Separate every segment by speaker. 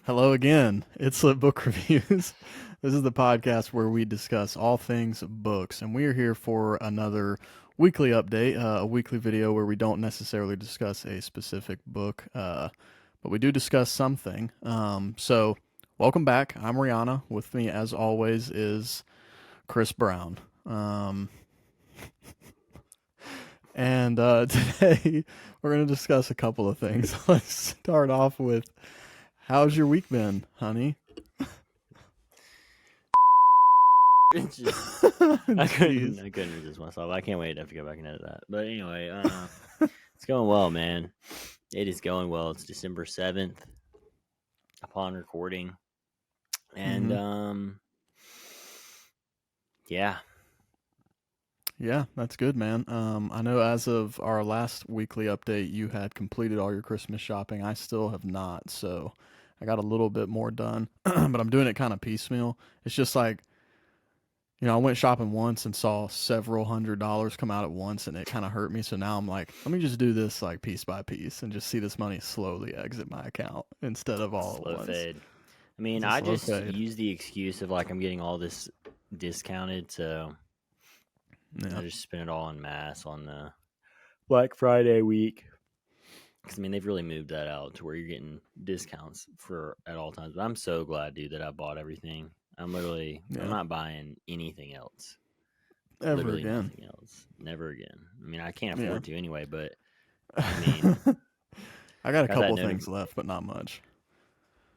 Speaker 1: Hello again. It's Book Reviews. This is the podcast where we discuss all things books, and we are here for another weekly update, a weekly video where we don't necessarily discuss a specific book, but we do discuss something. So, welcome back. I'm Rihanna. With me, as always, is Chris Brown. And today we're going to discuss a couple of things. Let's start off with how's your week been, honey?
Speaker 2: I couldn't resist myself. I can't wait to have to go back and edit that. But anyway, it's going well, man. It is going well. It's December 7th upon recording. And yeah.
Speaker 1: Yeah, that's good, man. I know as of our last weekly update, you had completed all your Christmas shopping. I still have not, so I got a little bit more done, but I'm doing it kind of piecemeal. It's just like, I went shopping once and saw several $100s come out at once, and it kind of hurt me. So now I'm like, let me just do this like piece by piece and just see this money slowly exit my account instead of all
Speaker 2: slow
Speaker 1: at once.
Speaker 2: fade. I mean, I just use the excuse of like I'm getting all this discounted, so I just spend it all en masse on the Black Friday week. Because, I mean, they've really moved that out to where you're getting discounts at all times. But I'm so glad, dude, that I bought everything. I'm not buying anything else.
Speaker 1: Never again.
Speaker 2: Nothing else. Never again. I mean, I can't afford to anyway, but, I mean.
Speaker 1: I got a couple things left, but not much.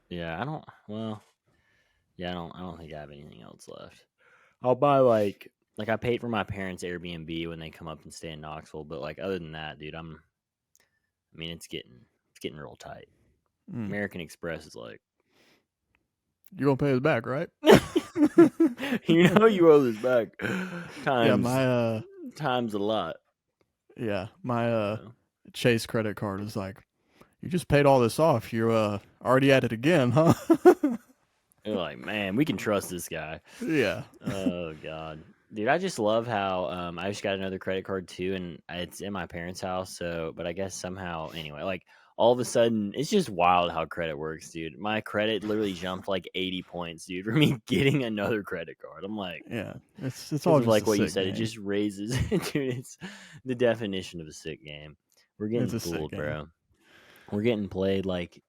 Speaker 2: Yeah, I don't think I have anything else left. I'll buy, like I paid for my parents' Airbnb when they come up and stay in Knoxville. But, like, other than that, dude, it's getting real tight. American Express is like,
Speaker 1: you're gonna pay us back, right?
Speaker 2: You know you owe this back. Times a lot.
Speaker 1: Yeah, my Chase credit card is like, you just paid all this off. You're already at it again, huh?
Speaker 2: You're like, man, we can trust this guy.
Speaker 1: Yeah.
Speaker 2: Oh God, dude, I just love how I just got another credit card too, and it's in my parents' house. So, but I guess somehow anyway, like. All of a sudden, it's just wild how credit works, dude. My credit literally jumped like 80 points, dude, for me getting another credit card. I'm like,
Speaker 1: yeah, it's all just
Speaker 2: like what you said.
Speaker 1: Game.
Speaker 2: It just raises, dude. It's the definition of a sick game. We're getting fooled, bro. We're getting played like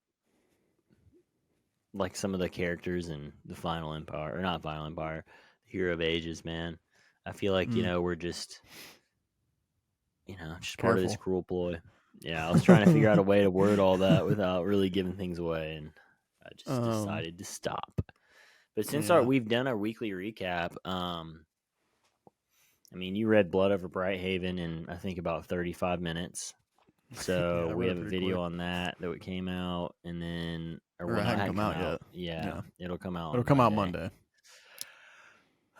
Speaker 2: some of the characters in the Final Empire, or not Final Empire, Hero of Ages, man. I feel like we're just, just part of this cruel ploy. Yeah, I was trying to figure out a way to word all that without really giving things away, and I just decided to stop. But since we've done our weekly recap, I mean, you read Blood Over Brighthaven in, I think, about 35 minutes. So we have a video on that came out, and then...
Speaker 1: Or it hasn't come out yet.
Speaker 2: Yeah, it'll come out.
Speaker 1: It'll come out Monday.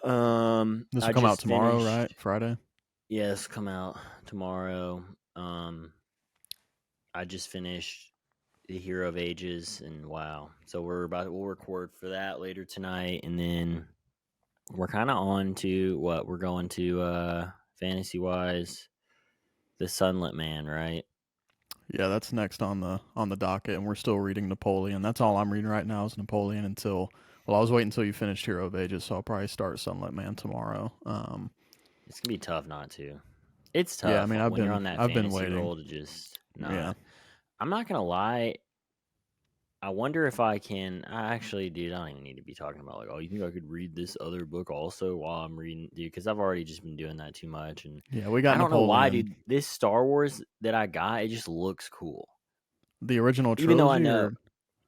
Speaker 1: This will come out tomorrow, right? Friday?
Speaker 2: Yes, come out tomorrow. I just finished the Hero of Ages, and wow. So we'll record for that later tonight, and then we're kind of on to what we're going to fantasy-wise, the Sunlit Man, right?
Speaker 1: Yeah, that's next on the docket, and we're still reading Napoleon. That's all I'm reading right now is Napoleon until... Well, I was waiting until you finished Hero of Ages, so I'll probably start Sunlit Man tomorrow.
Speaker 2: It's gonna be tough not to. It's tough.
Speaker 1: Yeah, I mean,
Speaker 2: you're on that
Speaker 1: been waiting.
Speaker 2: Roll to just not.
Speaker 1: Yeah.
Speaker 2: I'm not gonna lie. I wonder if I can. Actually, dude, I don't even need to be talking about like, oh, you think I could read this other book also while I'm reading, dude? Because I've already just been doing that too much. And
Speaker 1: yeah, we got.
Speaker 2: I don't
Speaker 1: Napoleon.
Speaker 2: know why, dude. This Star Wars that I got, it just looks cool.
Speaker 1: The original trilogy,
Speaker 2: even though I know.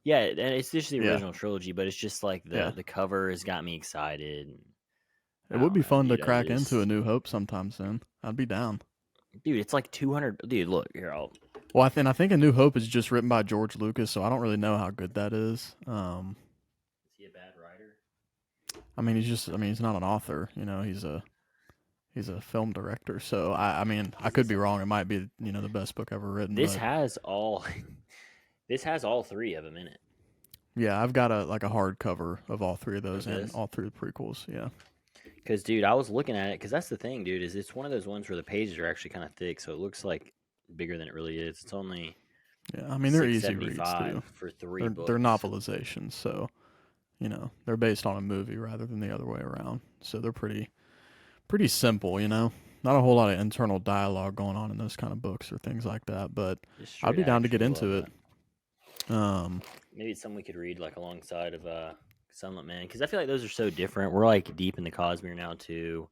Speaker 2: Yeah, and it's just the original trilogy, but it's just like the cover has got me excited.
Speaker 1: It would be fun to crack into A New Hope sometime soon. I'd be down.
Speaker 2: Dude, it's like 200. Dude, look here.
Speaker 1: Well, I think A New Hope is just written by George Lucas, so I don't really know how good that is.
Speaker 2: Is he a bad writer?
Speaker 1: I mean, he's not an author. He's a film director. So I mean, I could be wrong. It might be the best book ever written.
Speaker 2: This has all three of them in it.
Speaker 1: Yeah, I've got a hardcover of all three of those and all three of the prequels. Yeah.
Speaker 2: Because, dude, I was looking at it, because that's the thing, dude, is it's one of those ones where the pages are actually kind of thick, so it looks like bigger than it really is. It's only
Speaker 1: Yeah, I mean they're easy reads too.
Speaker 2: 675 for three
Speaker 1: They're
Speaker 2: books.
Speaker 1: novelizations, so they're based on a movie rather than the other way around. So they're pretty simple. Not a whole lot of internal dialogue going on in those kind of books or things like that. But
Speaker 2: Just
Speaker 1: I'd
Speaker 2: straight
Speaker 1: be down to
Speaker 2: action.
Speaker 1: get
Speaker 2: We
Speaker 1: into
Speaker 2: love
Speaker 1: it.
Speaker 2: that.
Speaker 1: Um,
Speaker 2: Maybe it's something we could read like alongside of Sunlit Man, because I feel like those are so different. We're like deep in the Cosmere now too.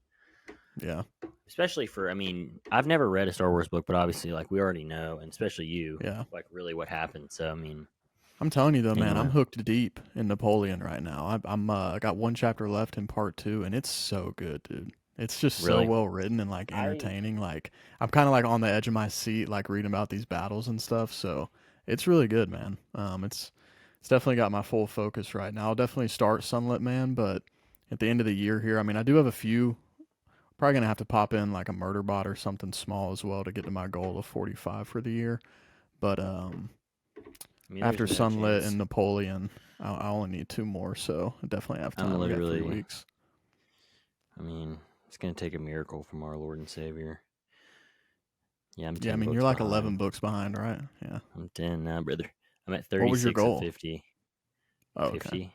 Speaker 1: yeah,
Speaker 2: Especially for, I mean, I've never read a Star Wars book, but obviously, like, we already know, and especially you,
Speaker 1: yeah.
Speaker 2: like, really what happened. So, I mean,
Speaker 1: I'm telling you though, man, I'm
Speaker 2: anyway,
Speaker 1: hooked deep in Napoleon right now. I got one chapter left in part two, and it's so good, dude. It's just so
Speaker 2: really,
Speaker 1: well written and like
Speaker 2: I,
Speaker 1: entertaining. Like I'm kind of like on the edge of my seat, like reading about these battles and stuff. So it's really good, man. It's definitely got my full focus right now. I'll definitely start Sunlit Man, but at the end of the year here, I mean, I do have a few. Probably gonna have to pop in like a murder bot or something small as well to get to my goal of 45 for the year. But
Speaker 2: I mean, there's
Speaker 1: after
Speaker 2: no
Speaker 1: Sunlit
Speaker 2: chance.
Speaker 1: and Napoleon, I only need two more, so I definitely have
Speaker 2: I'm
Speaker 1: time. We got three
Speaker 2: literally,
Speaker 1: weeks.
Speaker 2: I mean, it's going to take a miracle from our Lord and Savior. Yeah, I'm
Speaker 1: Yeah, I
Speaker 2: 10
Speaker 1: mean you're
Speaker 2: books
Speaker 1: like
Speaker 2: behind.
Speaker 1: 11 books behind, right? Yeah.
Speaker 2: I'm 10 now, brother. I'm at
Speaker 1: What was your
Speaker 2: 36 of
Speaker 1: goal?
Speaker 2: 50.
Speaker 1: Oh, okay.
Speaker 2: 50.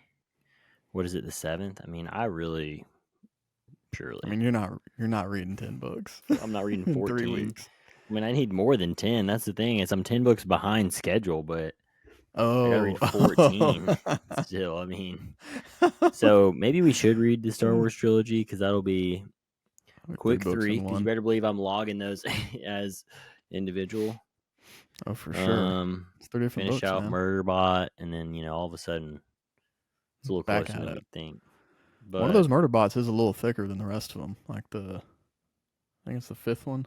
Speaker 2: What is it, the seventh? I mean, I really,
Speaker 1: I
Speaker 2: surely,
Speaker 1: mean you're not reading 10 books
Speaker 2: I'm not reading
Speaker 1: in three
Speaker 2: 14.
Speaker 1: weeks.
Speaker 2: I mean, I need more than 10. That's the thing. Is I'm 10 books behind schedule, but I got to
Speaker 1: Oh.
Speaker 2: read 14 still. I mean, so maybe we should read the Star Wars trilogy, because that'll be
Speaker 1: Three
Speaker 2: quick
Speaker 1: books
Speaker 2: three.
Speaker 1: in
Speaker 2: Because you
Speaker 1: one.
Speaker 2: better believe I'm logging those as individual.
Speaker 1: Oh, for sure. It's three different
Speaker 2: Finish
Speaker 1: books,
Speaker 2: out
Speaker 1: man.
Speaker 2: Murderbot, and then all of a sudden it's a little
Speaker 1: Back
Speaker 2: closer
Speaker 1: at
Speaker 2: than
Speaker 1: it.
Speaker 2: you'd think.
Speaker 1: One of
Speaker 2: But
Speaker 1: those murder bots is a little thicker than the rest of them. Like I think it's the fifth one.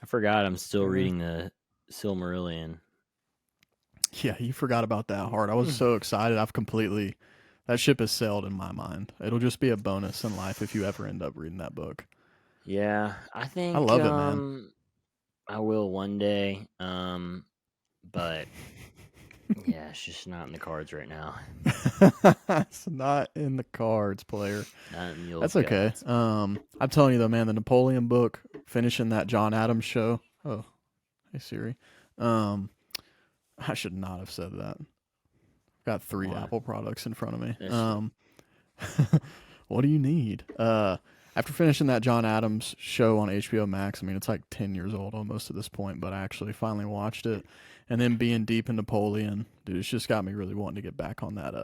Speaker 2: I forgot I'm still
Speaker 1: Right there.
Speaker 2: reading the Silmarillion.
Speaker 1: Yeah, you forgot about that hard. I was so excited. That ship has sailed in my mind. It'll just be a bonus in life if you ever end up reading that book.
Speaker 2: Yeah, I
Speaker 1: I
Speaker 2: think
Speaker 1: love it, man.
Speaker 2: I will one day. But yeah, it's just not in the cards right now.
Speaker 1: It's not in the cards, player.
Speaker 2: Not in the
Speaker 1: That's
Speaker 2: old
Speaker 1: okay.
Speaker 2: gods.
Speaker 1: I'm telling you though, man, the Napoleon book, finishing that John Adams show. Oh, hey Siri. Um, I should not have said that. Got three
Speaker 2: What?
Speaker 1: Apple products in front of me.
Speaker 2: That's
Speaker 1: What do you need? After finishing that John Adams show on HBO Max, I mean, it's like 10 years old almost at this point, but I actually finally watched it. And then being deep in Napoleon, dude, it's just got me really wanting to get back on that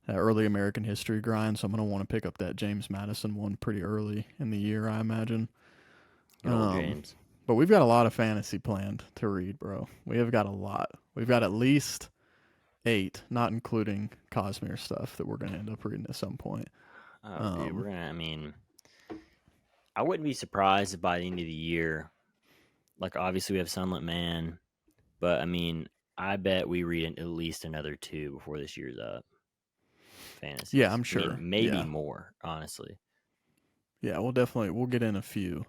Speaker 1: early American history grind. So I'm going to want to pick up that James Madison one pretty early in the year, I imagine.
Speaker 2: good old
Speaker 1: Um,
Speaker 2: James.
Speaker 1: but we've got a lot of fantasy planned to read, bro. We have got a lot. We've got at least eight, not including Cosmere stuff that we're going to end up reading at some point.
Speaker 2: Oh, dude,
Speaker 1: Um,
Speaker 2: I mean, I wouldn't be surprised if by the end of the year, like, obviously we have Sunlit Man, but I mean, I bet we read at least another two before this year's up.
Speaker 1: yeah,
Speaker 2: Fantasies.
Speaker 1: I'm
Speaker 2: I mean,
Speaker 1: sure.
Speaker 2: maybe
Speaker 1: Yeah,
Speaker 2: more, honestly.
Speaker 1: yeah, we'll get in a few.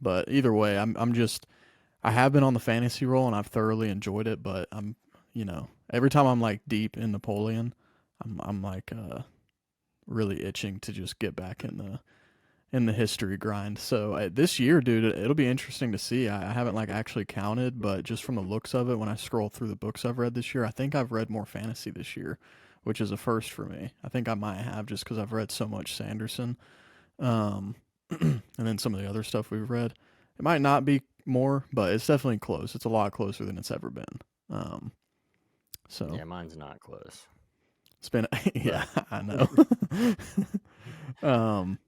Speaker 1: But either way, I have been on the fantasy roll and I've thoroughly enjoyed it. But every time I'm like deep in Napoleon, I'm like really itching to just get back in the history grind. So this year, dude, it'll be interesting to see. I haven't like actually counted, but just from the looks of it, when I scroll through the books I've read this year, I think I've read more fantasy this year, which is a first for me. I think I might have just because I've read so much Sanderson, um, and then some of the other stuff we've read. It might not be more, but it's definitely close. It's a lot closer than it's ever been. Um, so
Speaker 2: Yeah, mine's not close.
Speaker 1: it's been yeah,
Speaker 2: But
Speaker 1: I know. um,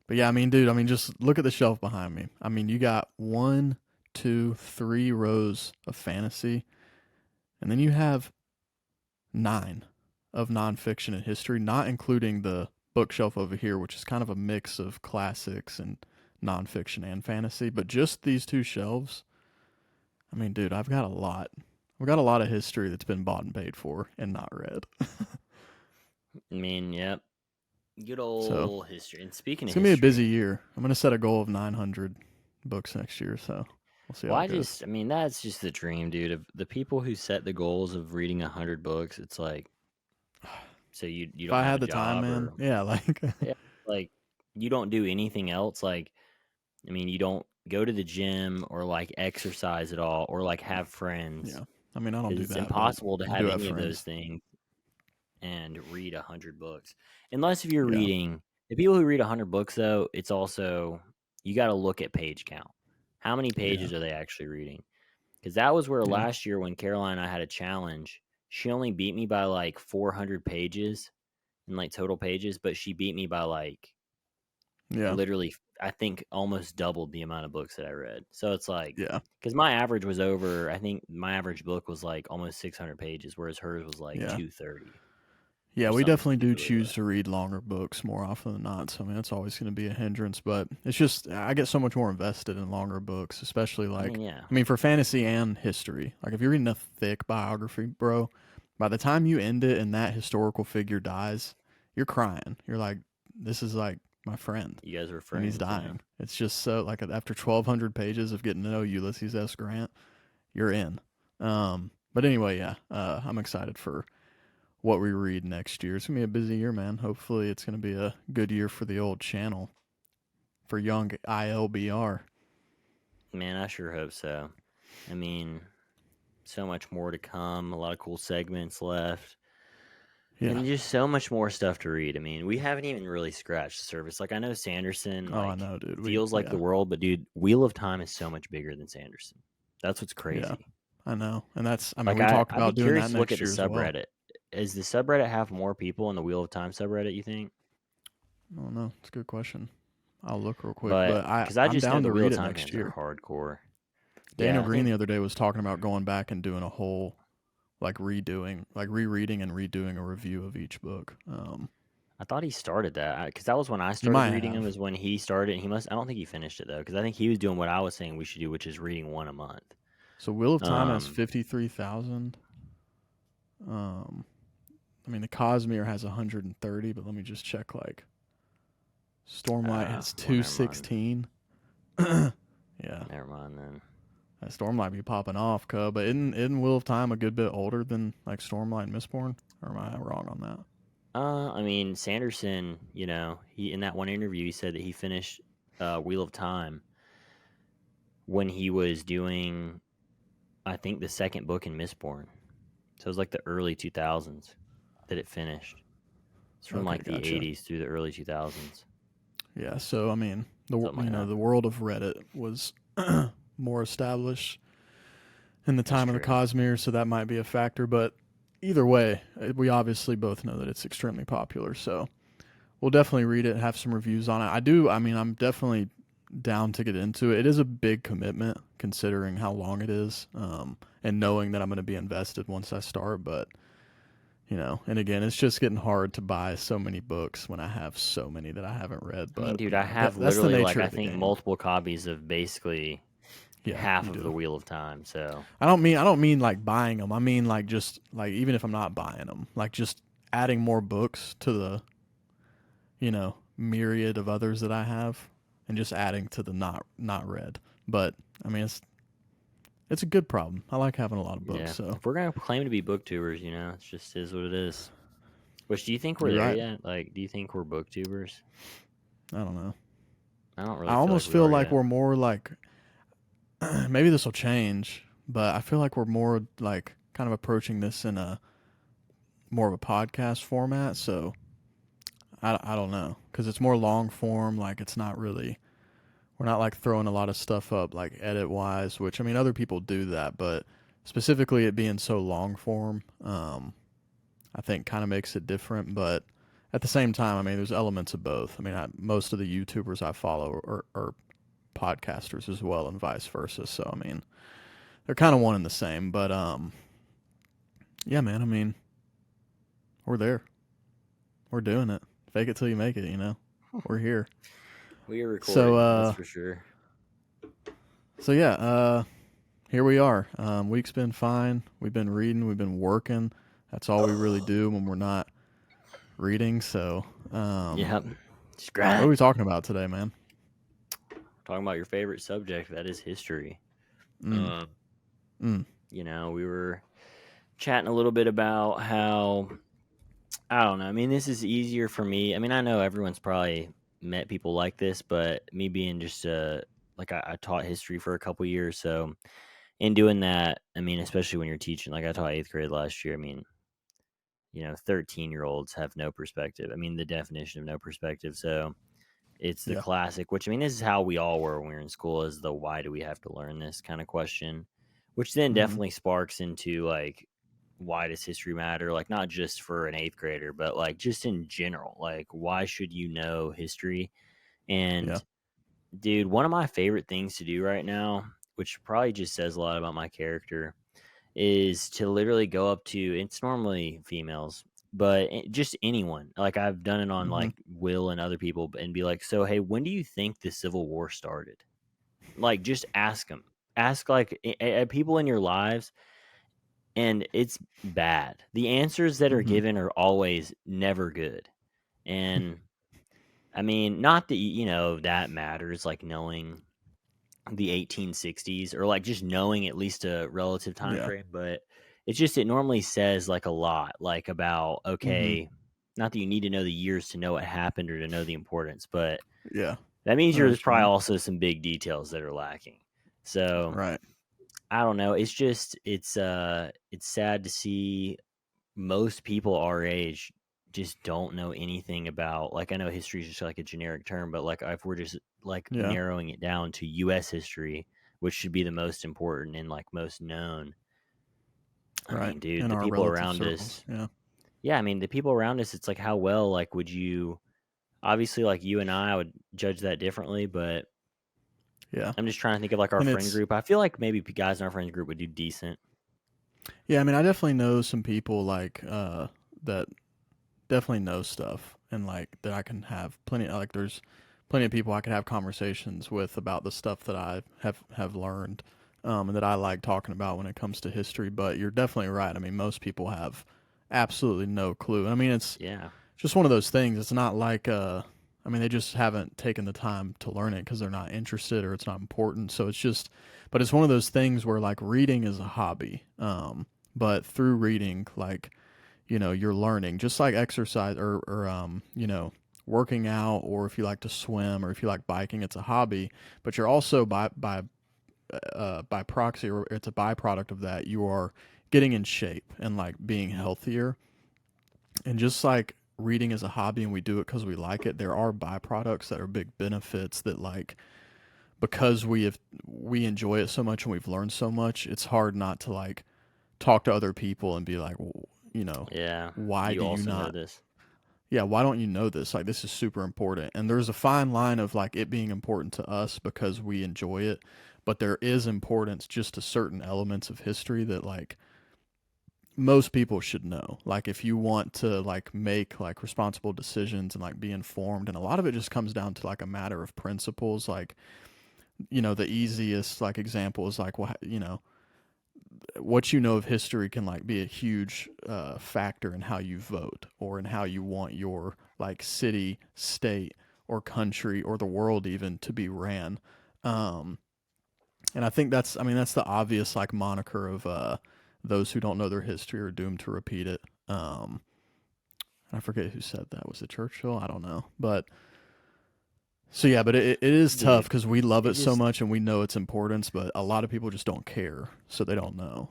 Speaker 1: But yeah, I mean, dude, I mean, just look at the shelf behind me. I mean, you got one, two, three rows of fantasy, and then you have nine of nonfiction and history, not including the bookshelf over here, which is kind of a mix of classics and nonfiction and fantasy. But just these two shelves, I mean, dude, I've got a lot. I've got a lot of history that's been bought and paid for and not read.
Speaker 2: I mean, yep. Good
Speaker 1: So
Speaker 2: old history. And speaking
Speaker 1: it's
Speaker 2: of
Speaker 1: gonna be a
Speaker 2: history,
Speaker 1: busy year. I'm gonna set a goal of 900 books next year. So we'll see
Speaker 2: well,
Speaker 1: how it goes.
Speaker 2: I mean, that's just the dream, dude. Of the people who set the goals of reading 100 books, it's like, so you
Speaker 1: If
Speaker 2: don't
Speaker 1: I
Speaker 2: have
Speaker 1: had
Speaker 2: a
Speaker 1: the time,
Speaker 2: job,
Speaker 1: man,
Speaker 2: or
Speaker 1: yeah, like
Speaker 2: yeah, like you don't do anything else. Like, I mean, you don't go to the gym or like exercise at all or like have friends
Speaker 1: Yeah. I mean, I don't
Speaker 2: because
Speaker 1: do
Speaker 2: it's
Speaker 1: that, but
Speaker 2: impossible to
Speaker 1: I do
Speaker 2: have
Speaker 1: have
Speaker 2: any of those
Speaker 1: friends.
Speaker 2: things and read 100 books. Unless if you're
Speaker 1: Yeah.
Speaker 2: reading, the people who read 100 books though, it's also you got to look at page count. How many
Speaker 1: Yeah.
Speaker 2: pages are they actually reading? Because that was where
Speaker 1: Yeah.
Speaker 2: last year when Caroline and I had a challenge, she only beat me by like 400 pages in like total pages, but she beat me by like
Speaker 1: Yeah.
Speaker 2: literally, I think almost doubled the amount of books that I read. So it's like,
Speaker 1: Yeah.
Speaker 2: because my average was over, I think my average book was like almost 600 pages, whereas hers was like
Speaker 1: Yeah.
Speaker 2: 230
Speaker 1: Yeah,
Speaker 2: or
Speaker 1: we
Speaker 2: something
Speaker 1: definitely do
Speaker 2: stupidly
Speaker 1: choose
Speaker 2: low.
Speaker 1: to read longer books more often than not. So I mean, that's always going to be a hindrance. But it's just I get so much more invested in longer books, especially
Speaker 2: I mean,
Speaker 1: like
Speaker 2: yeah,
Speaker 1: I mean for fantasy and history. Like if you're reading a thick biography, bro, by the time you end it and that historical figure dies, you're crying. You're like, this is like my friend,
Speaker 2: you guys were
Speaker 1: and he's
Speaker 2: friends, yeah.
Speaker 1: dying. It's just so like after 1,200 pages of getting to know Ulysses S. Grant, you're in. But anyway, yeah, I'm excited for what we read next year. It's gonna be a busy year, man. Hopefully, it's gonna be a good year for the old channel for young ILBR.
Speaker 2: Man, I sure hope so. I mean, so much more to come, a lot of cool segments left.
Speaker 1: Yeah.
Speaker 2: And just so much more stuff to read. I mean, we haven't even really scratched the surface. Like I know Sanderson
Speaker 1: Oh, I
Speaker 2: like
Speaker 1: know, dude. We
Speaker 2: feels like
Speaker 1: yeah
Speaker 2: the world, but dude, Wheel of Time is so much bigger than Sanderson. That's what's
Speaker 1: yeah
Speaker 2: crazy.
Speaker 1: I know, and that's I mean
Speaker 2: Like
Speaker 1: we talk
Speaker 2: I'd be
Speaker 1: about doing that
Speaker 2: curious to look at
Speaker 1: next
Speaker 2: the
Speaker 1: year as well.
Speaker 2: subreddit. Is the subreddit have more people in the Wheel of Time subreddit, you think?
Speaker 1: I don't know. It's a good question. I'll look real quick,
Speaker 2: But
Speaker 1: but I
Speaker 2: because I
Speaker 1: I'm
Speaker 2: just know
Speaker 1: down
Speaker 2: the
Speaker 1: to
Speaker 2: Wheel
Speaker 1: read
Speaker 2: of
Speaker 1: it
Speaker 2: Time
Speaker 1: next
Speaker 2: fans are
Speaker 1: year.
Speaker 2: hardcore.
Speaker 1: Daniel
Speaker 2: Yeah, I
Speaker 1: Green
Speaker 2: think
Speaker 1: the other day was talking about going back and doing a whole like redoing, like rereading and redoing a review of each book.
Speaker 2: I thought he started that because that was when I
Speaker 1: He
Speaker 2: started
Speaker 1: might
Speaker 2: reading him.
Speaker 1: have.
Speaker 2: Is when he started. And he must. I don't think he finished it though because I think he was doing what I was saying we should do, which is reading one a month.
Speaker 1: So Wheel of Time has
Speaker 2: Um,
Speaker 1: 53,000. Um, I mean, the Cosmere has 130, but let me just check. Like, Stormlight has
Speaker 2: well, never mind.
Speaker 1: 216. Yeah,
Speaker 2: Never mind then.
Speaker 1: that Stormlight be popping off, cub. But isn't Wheel of Time a good bit older than like Stormlight and Mistborn? Or am I wrong on that?
Speaker 2: I mean Sanderson. You know, he in that one interview he said that he finished Wheel of Time when he was doing, I think, the second book in Mistborn. So it was like the early 2000s that it finished. It's from
Speaker 1: Okay,
Speaker 2: like the
Speaker 1: gotcha.
Speaker 2: 80s through the early 2000s,
Speaker 1: Yeah, so I mean, the
Speaker 2: something like that.
Speaker 1: the world of Reddit was more established in the
Speaker 2: That's
Speaker 1: time of the
Speaker 2: true.
Speaker 1: Cosmere, so that might be a factor. But either way, we obviously both know that it's extremely popular. So we'll definitely read it, have some reviews on it. I do. I mean, I'm definitely down to get into it. It is a big commitment considering how long it is, and knowing that I'm going to be invested once I start. But and again, it's just getting hard to buy so many books when I have so many that I haven't read.
Speaker 2: I mean,
Speaker 1: But
Speaker 2: dude, I have
Speaker 1: that's the
Speaker 2: literally like
Speaker 1: nature
Speaker 2: I
Speaker 1: of the
Speaker 2: think
Speaker 1: game.
Speaker 2: multiple copies of basically
Speaker 1: Yeah,
Speaker 2: half
Speaker 1: you
Speaker 2: of the
Speaker 1: do.
Speaker 2: Wheel of Time. So
Speaker 1: I don't mean like buying them. I mean like just like even if I'm not buying them, like just adding more books to the myriad of others that I have, and just adding to the not read. But I mean, it's a good problem. I like having a lot of books.
Speaker 2: yeah,
Speaker 1: So
Speaker 2: if we're gonna claim to be booktubers, you know, it just is what it is. Which do you think we're
Speaker 1: you're
Speaker 2: there
Speaker 1: right.
Speaker 2: yet? Like, do you think we're booktubers?
Speaker 1: I don't know.
Speaker 2: I don't
Speaker 1: I
Speaker 2: really feel like
Speaker 1: almost
Speaker 2: we
Speaker 1: feel
Speaker 2: are
Speaker 1: like
Speaker 2: yet.
Speaker 1: we're more like maybe this will change, but I feel like we're more like kind of approaching this in a more of a podcast format. So I don't know because it's more long form. Like it's not really we're not like throwing a lot of stuff up like edit wise, which I mean other people do that, but specifically it being so long form, I think kind of makes it different. But at the same time, I mean there's elements of both. I mean most of the YouTubers I follow are podcasters as well, and vice versa. So I mean they're kind of one and the same. But yeah, man. I mean we're there. We're doing it. Fake it till you make it. We're here.
Speaker 2: We are
Speaker 1: So
Speaker 2: recording, that's for sure.
Speaker 1: so yeah. Here we are. Week's been fine. We've been reading. We've been working. That's all we really do when we're not reading. So,
Speaker 2: Yep. Just
Speaker 1: what are
Speaker 2: grind.
Speaker 1: we talking about today, man?
Speaker 2: Talking about your favorite subject, that is history.
Speaker 1: Mm,
Speaker 2: Um,
Speaker 1: mm,
Speaker 2: you know, we were chatting a little bit about how I don't know. I mean, this is easier for me. I mean, I know everyone's probably met people like this, but me being just a like I taught history for a couple years, so in doing that, I mean, especially when you're teaching, like I taught 8th grade last year. I mean, 13-year-olds have no perspective. I mean, the definition of no perspective. So it's the
Speaker 1: Yeah.
Speaker 2: classic, which I mean, this is how we all were when we were in school, is the why do we have to learn this kind of question, which then
Speaker 1: Mhm.
Speaker 2: definitely sparks into like, why does history matter? Like, not just for an 8th grader, but like just in general, like, why should you know history?
Speaker 1: Yeah.
Speaker 2: And dude, one of my favorite things to do right now, which probably just says a lot about my character, is to literally go up to, it's normally females, but just anyone. Like I've done it on
Speaker 1: Mhm.
Speaker 2: like Will and other people, and be like, so hey, when do you think the Civil War started? Like just ask them. Ask like people in your lives, and it's bad. The answers that are
Speaker 1: Mhm.
Speaker 2: given are always never good. And I mean, not that that matters, like knowing the 1860s, or like just knowing at least a relative time
Speaker 1: Yeah.
Speaker 2: frame, but it normally says like a lot, like about,
Speaker 1: Mhm.
Speaker 2: okay, not that you need to know the years to know what happened or to know the importance, but
Speaker 1: Yeah.
Speaker 2: that means
Speaker 1: I know
Speaker 2: there's
Speaker 1: what you
Speaker 2: probably
Speaker 1: mean.
Speaker 2: also some big details that are lacking. So
Speaker 1: Right.
Speaker 2: I don't know, it's just it's sad to see most people our age just don't know anything about, like, I know history is just like a generic term, but like if we're just like
Speaker 1: Yeah.
Speaker 2: narrowing it down to US history, which should be the most important and like most known. I
Speaker 1: Right.
Speaker 2: mean, dude,
Speaker 1: In
Speaker 2: the
Speaker 1: our
Speaker 2: people
Speaker 1: relative
Speaker 2: around
Speaker 1: circles.
Speaker 2: us,
Speaker 1: Yeah.
Speaker 2: yeah, I mean, the people around us, it's like, how well, like, would you, obviously, like you and I would judge that differently, but
Speaker 1: Yeah.
Speaker 2: I'm just trying to think of like our
Speaker 1: And
Speaker 2: friend
Speaker 1: it's
Speaker 2: group. I feel like maybe guys in our friend group would do decent.
Speaker 1: yeah, I mean, I definitely know some people like that definitely know stuff and like that I can have plenty like there's plenty of people I could have conversations with about the stuff that I have learned and that I like talking about when it comes to history, but you're definitely right. I mean, most people have absolutely no clue. I mean, it's
Speaker 2: Yeah.
Speaker 1: just one of those things. It's not like I mean, they just haven't taken the time to learn it because they're not interested or it's not important. So it's just, but it's one of those things where like reading is a hobby. But through reading, like you're learning just like exercise or working out, or if you like to swim or if you like biking, it's a hobby. But you're also by proxy, or it's a byproduct of that, you are getting in shape and like being healthier. And just like reading is a hobby and we do it because we like it, there are byproducts that are big benefits that like because we enjoy it so much and we've learned so much, it's hard not to like talk to other people and be like, well,
Speaker 2: Yeah.
Speaker 1: why
Speaker 2: You
Speaker 1: do you
Speaker 2: also know
Speaker 1: not,
Speaker 2: this.
Speaker 1: yeah, why don't you know this? Like, this is super important. And there's a fine line of like it being important to us because we enjoy it, but there is importance just to certain elements of history that like most people should know. Like, if you want to like make like responsible decisions and like be informed, and a lot of it just comes down to like a matter of principles. Like, the easiest like example is like, well, what you know of history can like be a huge factor in how you vote or in how you want your like city, state, or country or the world even to be ran. Um, and I think that's, I mean, that's the obvious like moniker of those who don't know their history are doomed to repeat it. I forget who said that. Was it Churchill? I don't know, but so yeah, but it is tough
Speaker 2: Dude,
Speaker 1: because we love
Speaker 2: it
Speaker 1: it so
Speaker 2: just,
Speaker 1: much and we know its importance, but a lot of people just don't care, so they don't know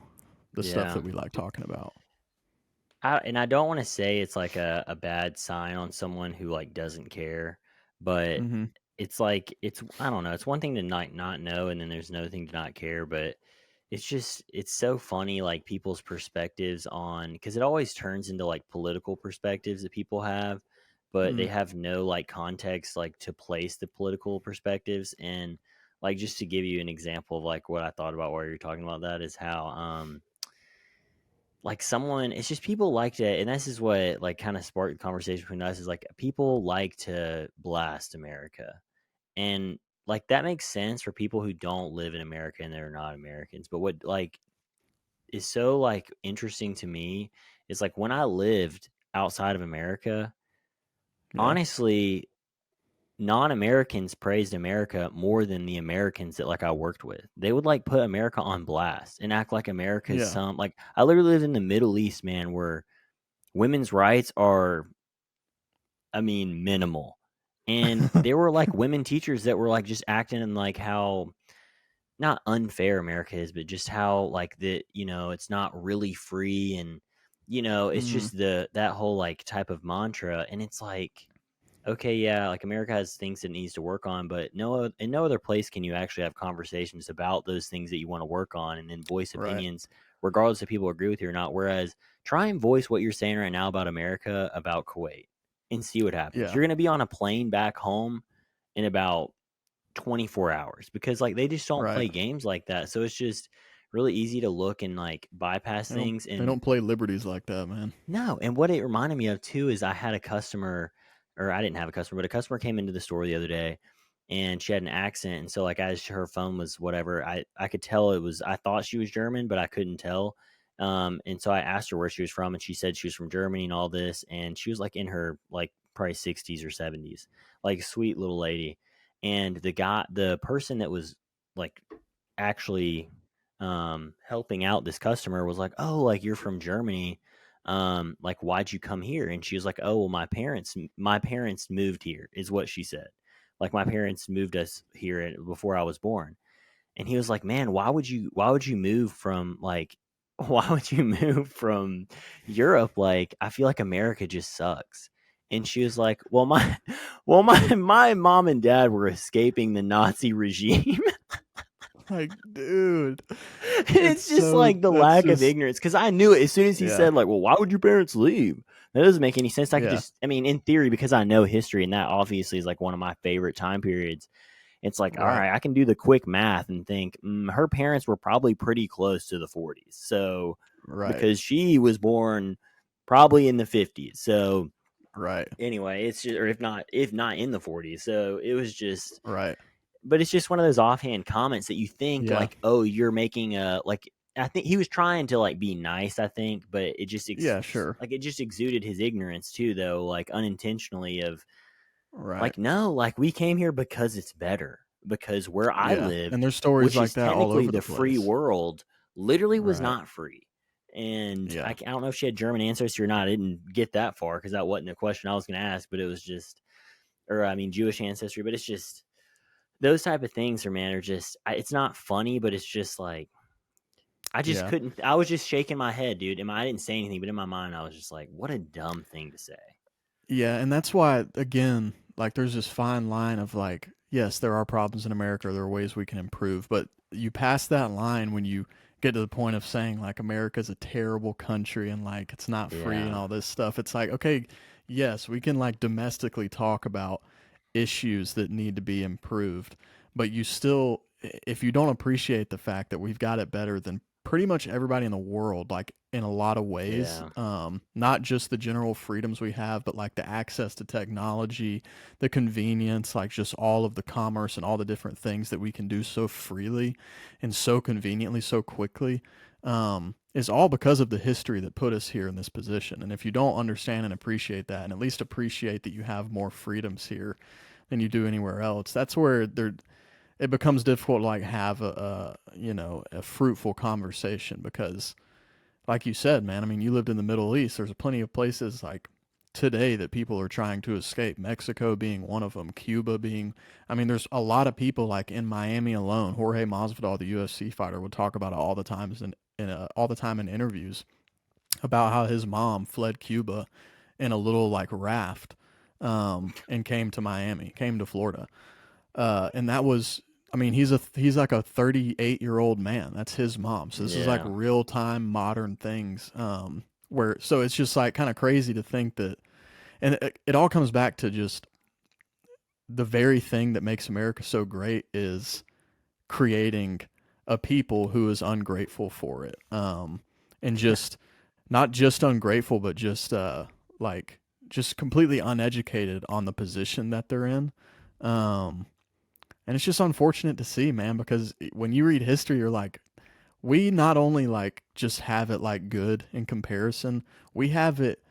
Speaker 1: the stuff
Speaker 2: yeah.
Speaker 1: that we like talking about.
Speaker 2: And I don't want to say it's like a bad sign on someone who like doesn't care, but
Speaker 1: Mm-hmm.
Speaker 2: it's like, it's, I don't know, it's one thing to not know, and then there's another thing to not care, but it's just, it's so funny, like people's perspectives on, because it always turns into like political perspectives that people have, but they
Speaker 1: Mm.
Speaker 2: have no like context like to place the political perspectives. And like, just to give you an example of like what I thought about while you're talking about that, is how like someone, it's just people like to, and this is what like kind of sparked the conversation between us, is like people like to blast America. And like that makes sense for people who don't live in America and they're not Americans. But what like is so like interesting to me is like when I lived outside of America,
Speaker 1: Yeah.
Speaker 2: honestly, non-Americans praised America more than the Americans that like I worked with. They would like put America on blast and act like America is
Speaker 1: Yeah.
Speaker 2: some, like, I literally lived in the Middle East, man, where women's rights are, I mean, minimal. And there were like women teachers that were like just acting in like how not unfair America is, but just how like it's not really free, and it's
Speaker 1: Mm,
Speaker 2: just that whole like type of mantra, and it's like, okay, yeah, like America has things it needs to work on, but in no other place can you actually have conversations about those things that you want to work on, and then voice
Speaker 1: right.
Speaker 2: opinions, regardless if people agree with you or not. Whereas, try and voice what you're saying right now about America, about Kuwait, and see what happens.
Speaker 1: Yeah.
Speaker 2: You're going to be on a plane back home in about 24 hours, because like they just don't
Speaker 1: Right.
Speaker 2: play games like that. So it's just really easy to look and like bypass
Speaker 1: They don't
Speaker 2: things.
Speaker 1: they
Speaker 2: And
Speaker 1: don't play liberties like that, man.
Speaker 2: no, and what it reminded me of too is I had a customer, or I didn't have a customer, but a customer came into the store the other day, and she had an accent, and so like as her phone was whatever, I could tell it was, I thought she was German, but I couldn't tell. And so I asked her where she was from, and she said she was from Germany and all this, and she was like in her like probably 60s or 70s, like sweet little lady. And the person that was like actually helping out this customer was like, "Oh, like you're from Germany, like why'd you come here?" And she was like, "Oh, well, my parents moved here," is what she said. Like my parents moved us here before I was born. And he was like, "Man, why would you move from like why would you move from Europe? Like I feel like America just sucks." And she was like, "Well, my my mom and dad were escaping the Nazi regime."
Speaker 1: Like, dude,
Speaker 2: And
Speaker 1: it's
Speaker 2: it's just
Speaker 1: so
Speaker 2: like the
Speaker 1: that's
Speaker 2: lack of
Speaker 1: just
Speaker 2: ignorance, because I knew it as soon as he
Speaker 1: yeah.
Speaker 2: said like, "Well, why would your parents leave?" That doesn't make any sense. I could
Speaker 1: Yeah.
Speaker 2: just, I mean, in theory, because I know history, and that obviously is like one of my favorite time periods. It's like, all
Speaker 1: Right.
Speaker 2: right, I can do the quick math and think her parents were probably pretty close to the 40s. So
Speaker 1: Right.
Speaker 2: because she was born probably in the 50s. So
Speaker 1: Right.
Speaker 2: anyway, it's just, or if not in the 40s. So it was just,
Speaker 1: Right.
Speaker 2: but it's just one of those offhand comments that you think
Speaker 1: Yeah.
Speaker 2: like, oh, you're making a like. I think he was trying to like be nice. I think, but it just
Speaker 1: Yeah, sure.
Speaker 2: like it just exuded his ignorance too, though, like unintentionally. Of
Speaker 1: Right.
Speaker 2: like, no, like we came here because it's better. Because where I
Speaker 1: Yeah.
Speaker 2: live,
Speaker 1: And there's stories
Speaker 2: which
Speaker 1: like
Speaker 2: is
Speaker 1: that all
Speaker 2: technically
Speaker 1: over the
Speaker 2: the free
Speaker 1: place.
Speaker 2: world, literally was
Speaker 1: Right.
Speaker 2: not free. And
Speaker 1: Yeah.
Speaker 2: I don't know if she had German ancestry or not. I didn't get that far because that wasn't a question I was going to ask. But it was just, or I mean, Jewish ancestry. But it's just those type of things are, man, are just. It's not funny, but it's just like I just
Speaker 1: Yeah.
Speaker 2: couldn't. I was just shaking my head, dude. I didn't say anything, but in my mind, I was just like, "What a dumb thing to say."
Speaker 1: Yeah, and that's why again, like there's this fine line of like, yes, there are problems in America, there are ways we can improve, but you pass that line when you get to the point of saying like America's a terrible country and like it's not free and
Speaker 2: Yeah,
Speaker 1: all this stuff. It's like, okay, yes, we can like domestically talk about issues that need to be improved, but you still if you don't appreciate the fact that we've got it better than pretty much everybody in the world, like in a lot of ways,
Speaker 2: yeah,
Speaker 1: not just the general freedoms we have, but like the access to technology, the convenience, like just all of the commerce and all the different things that we can do so freely and so conveniently, so quickly, is all because of the history that put us here in this position. And if you don't understand and appreciate that, and at least appreciate that you have more freedoms here than you do anywhere else, that's where it becomes difficult to like have a fruitful conversation because like you said, man, I mean, you lived in the Middle East. There's plenty of places like today that people are trying to escape. Mexico being one of them, Cuba being. I mean, there's a lot of people like in Miami alone. Jorge Masvidal, the UFC fighter, would talk about it all the times all the time in interviews about how his mom fled Cuba in a little like raft, and came to Miami, came to Florida, and that was. I mean, he's like a 38-year-old man. That's his mom. So this is like
Speaker 2: yeah,
Speaker 1: real time modern things. Where so it's just like kind of crazy to think that, and it all comes back to just the very thing that makes America so great is creating a people who is ungrateful for it, and just not just ungrateful, but just like just completely uneducated on the position that they're in. Um, and it's just unfortunate to see, man, because when you read history, you're like, we not only like just have it like good in comparison, we have it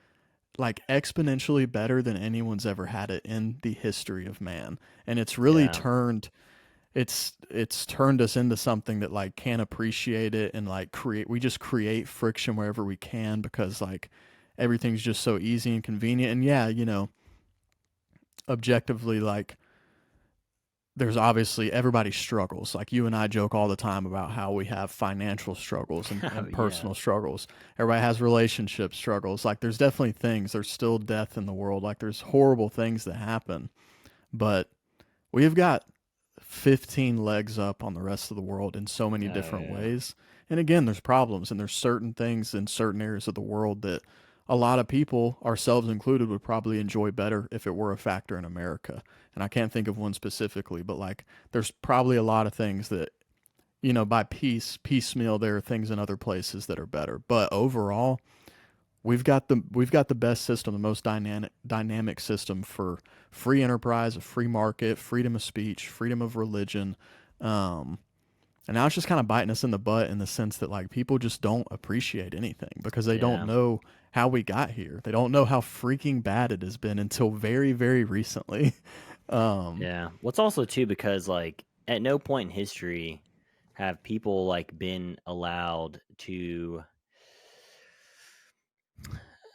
Speaker 1: like exponentially better than anyone's ever had it in the history of man. And it's really
Speaker 2: yeah.
Speaker 1: turned it's turned us into something that like can't appreciate it and like we just create friction wherever we can because like everything's just so easy and convenient. And yeah, objectively, like, there's obviously everybody struggles. Like you and I joke all the time about how we have financial struggles and
Speaker 2: Yeah.
Speaker 1: personal struggles. Everybody has relationship struggles. Like there's definitely things. There's still death in the world. Like there's horrible things that happen. But we've got 15 legs up on the rest of the world in so many
Speaker 2: Oh
Speaker 1: different
Speaker 2: yeah.
Speaker 1: ways. And again, there's problems and there's certain things in certain areas of the world that a lot of people, ourselves included, would probably enjoy better if it were a factor in America. And I can't think of one specifically, but like there's probably a lot of things that, by piecemeal, there are things in other places that are better. But overall, we've got the best system, the most dynamic system for free enterprise, a free market, freedom of speech, freedom of religion. Um, and now it's just kind of biting us in the butt in the sense that like people just don't appreciate anything because they don't
Speaker 2: Yeah.
Speaker 1: know how we got here. They don't know how freaking bad it has been until very, very recently. um,
Speaker 2: Yeah. What's also too because like at no point in history have people like been allowed to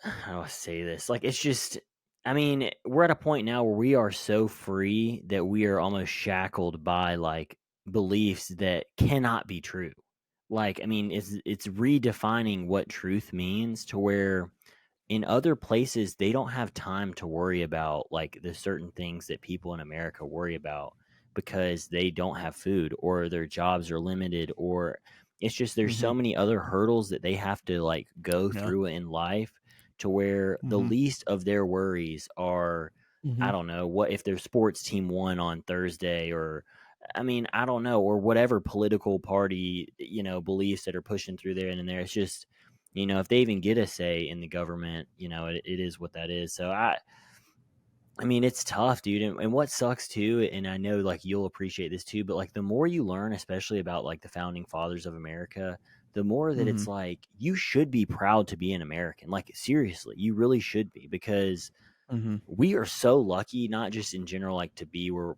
Speaker 2: how do I say this? Like it's just I mean, we're at a point now where we are so free that we are almost shackled by like beliefs that cannot be true. Like, I mean, it's redefining what truth means to where in other places they don't have time to worry about like the certain things that people in America worry about because they don't have food or their jobs are limited or it's just there's
Speaker 1: mm-hmm,
Speaker 2: so many other hurdles that they have to like go
Speaker 1: yeah.
Speaker 2: through in life to where the
Speaker 1: Mm-hmm,
Speaker 2: least of their worries are
Speaker 1: mm-hmm,
Speaker 2: I don't know what if their sports team won on Thursday or I mean I don't know or whatever political party beliefs that are pushing through there and there it's just if they even get a say in the government, it is what that is. So I mean, it's tough, dude. And what sucks too, and I know like you'll appreciate this too, but like the more you learn, especially about like the founding fathers of America, the more that
Speaker 1: mm-hmm,
Speaker 2: it's like you should be proud to be an American. Like seriously, you really should be because
Speaker 1: mm-hmm.
Speaker 2: we are so lucky, not just in general, like to be where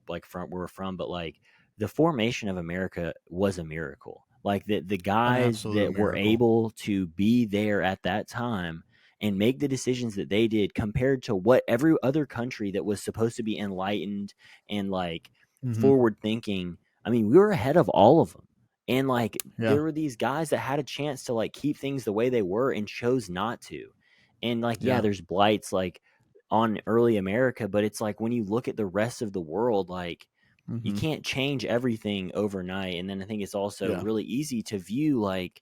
Speaker 2: we're from, but like the formation of America was a miracle. Like the
Speaker 1: An
Speaker 2: guys
Speaker 1: absolute
Speaker 2: that were
Speaker 1: miracle.
Speaker 2: able to be there at that time and make the decisions that they did compared to what every other country that was supposed to be enlightened and like
Speaker 1: Mm-hmm,
Speaker 2: forward thinking. I mean, we were ahead of all of them. And like
Speaker 1: yeah,
Speaker 2: there were these guys that had a chance to like keep things the way they were and chose not to. And like, yeah,
Speaker 1: yeah.
Speaker 2: there's blights like on early America, but it's like when you look at the rest of the world, like you
Speaker 1: Mm-hmm,
Speaker 2: can't change everything overnight. And then I think it's also
Speaker 1: yeah.
Speaker 2: really easy to view like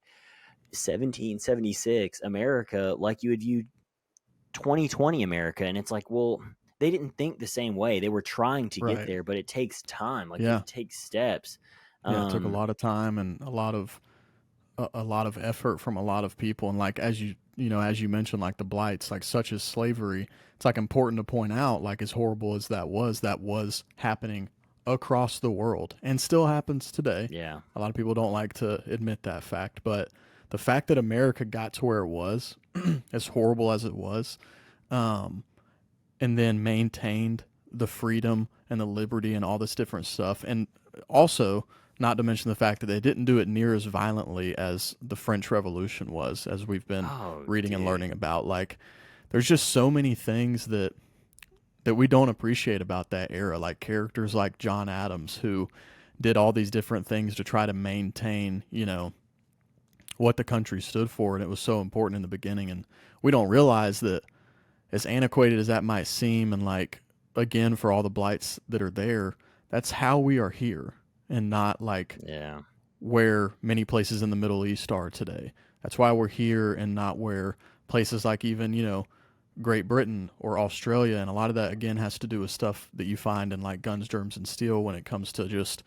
Speaker 2: 1776 America like you would view 2020 America. And it's like, well, they didn't think the same way. They were trying to get
Speaker 1: Right.
Speaker 2: there, but it takes time. Like you
Speaker 1: Yeah.
Speaker 2: have to take steps.
Speaker 1: Yeah. It took a
Speaker 2: Um,
Speaker 1: lot of time and a lot of effort from a lot of people, and like as you mentioned, like the blights, like such as slavery. It's like important to point out, like as horrible as that was happening across the world and still happens today.
Speaker 2: yeah,
Speaker 1: A lot of people don't like to admit that fact, but the fact that America got to where it was, as horrible as it was, um, and then maintained the freedom and the liberty and all this different stuff. And also, not to mention the fact that they didn't do it near as violently as the French Revolution was, as we've been
Speaker 2: oh,
Speaker 1: reading and
Speaker 2: dude,
Speaker 1: learning about. Like, there's just so many things that we don't appreciate about that era, like characters like John Adams, who did all these different things to try to maintain, what the country stood for, and it was so important in the beginning. And we don't realize that, as antiquated as that might seem, and like again for all the blights that are there, that's how we are here, and not like
Speaker 2: yeah,
Speaker 1: where many places in the Middle East are today. That's why we're here and not where places like even Great Britain or Australia. And a lot of that again has to do with stuff that you find in like Guns, Germs, and Steel when it comes to just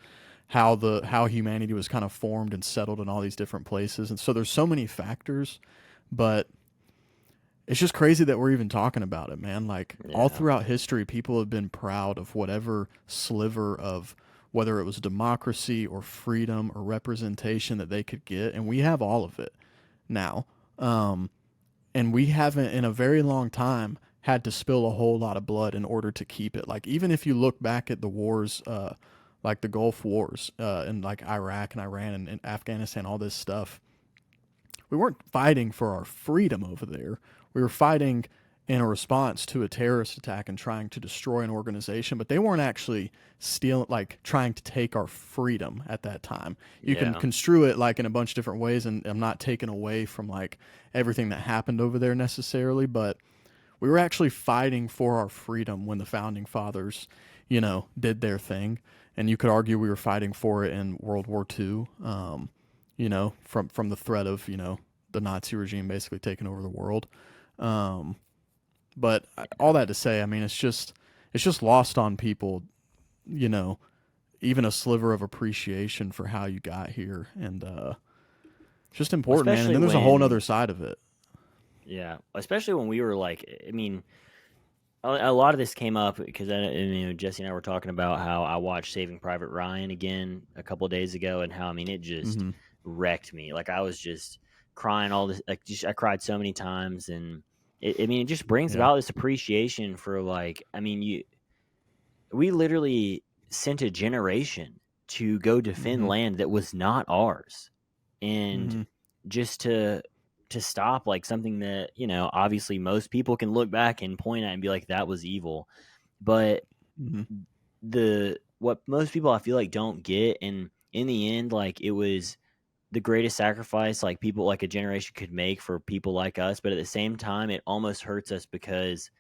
Speaker 1: how humanity was kind of formed and settled in all these different places. And so there's so many factors, but it's just crazy that we're even talking about it, man. Like all
Speaker 2: yeah,
Speaker 1: throughout history, people have been proud of whatever sliver of whether it was democracy or freedom or representation that they could get, and we have all of it now. Um, and we haven't in a very long time had to spill a whole lot of blood in order to keep it. Like even if you look back at the wars, like the Gulf Wars, and like Iraq and Iran and Afghanistan, all this stuff, we weren't fighting for our freedom over there. We were fighting in a response to a terrorist attack and trying to destroy an organization, but they weren't actually stealing, like trying to take our freedom at that time. You can
Speaker 2: Yeah.
Speaker 1: construe it like in a bunch of different ways, and I'm not taking away from like everything that happened over there necessarily, but we were actually fighting for our freedom when the founding fathers, did their thing. And you could argue we were fighting for it in World War II, from the threat of, the Nazi regime basically taking over the world. Um, but all that to say, I mean, it's just lost on people, you know, even a sliver of appreciation for how you got here, and it's just
Speaker 2: Well,
Speaker 1: important, man. And
Speaker 2: especially
Speaker 1: then there's a whole
Speaker 2: when
Speaker 1: other side of it.
Speaker 2: yeah, especially when we were like, I mean, a lot of this came up because Jesse and I were talking about how I watched Saving Private Ryan again a couple of days ago, and how I mean it just
Speaker 1: Mm-hmm.
Speaker 2: wrecked me. Like I was just crying all this, like just I cried so many times, and it just brings
Speaker 1: Yeah.
Speaker 2: about this appreciation for like I mean we literally sent a generation to go defend
Speaker 1: Mm-hmm.
Speaker 2: land that was not ours, and
Speaker 1: Mm-hmm.
Speaker 2: just to stop like something that obviously most people can look back and point at and be like that was evil, but
Speaker 1: Mm-hmm.
Speaker 2: the what most people I feel like don't get, and in the end like it was the greatest sacrifice like people like a generation could make for people like us, but at the same time it almost hurts us because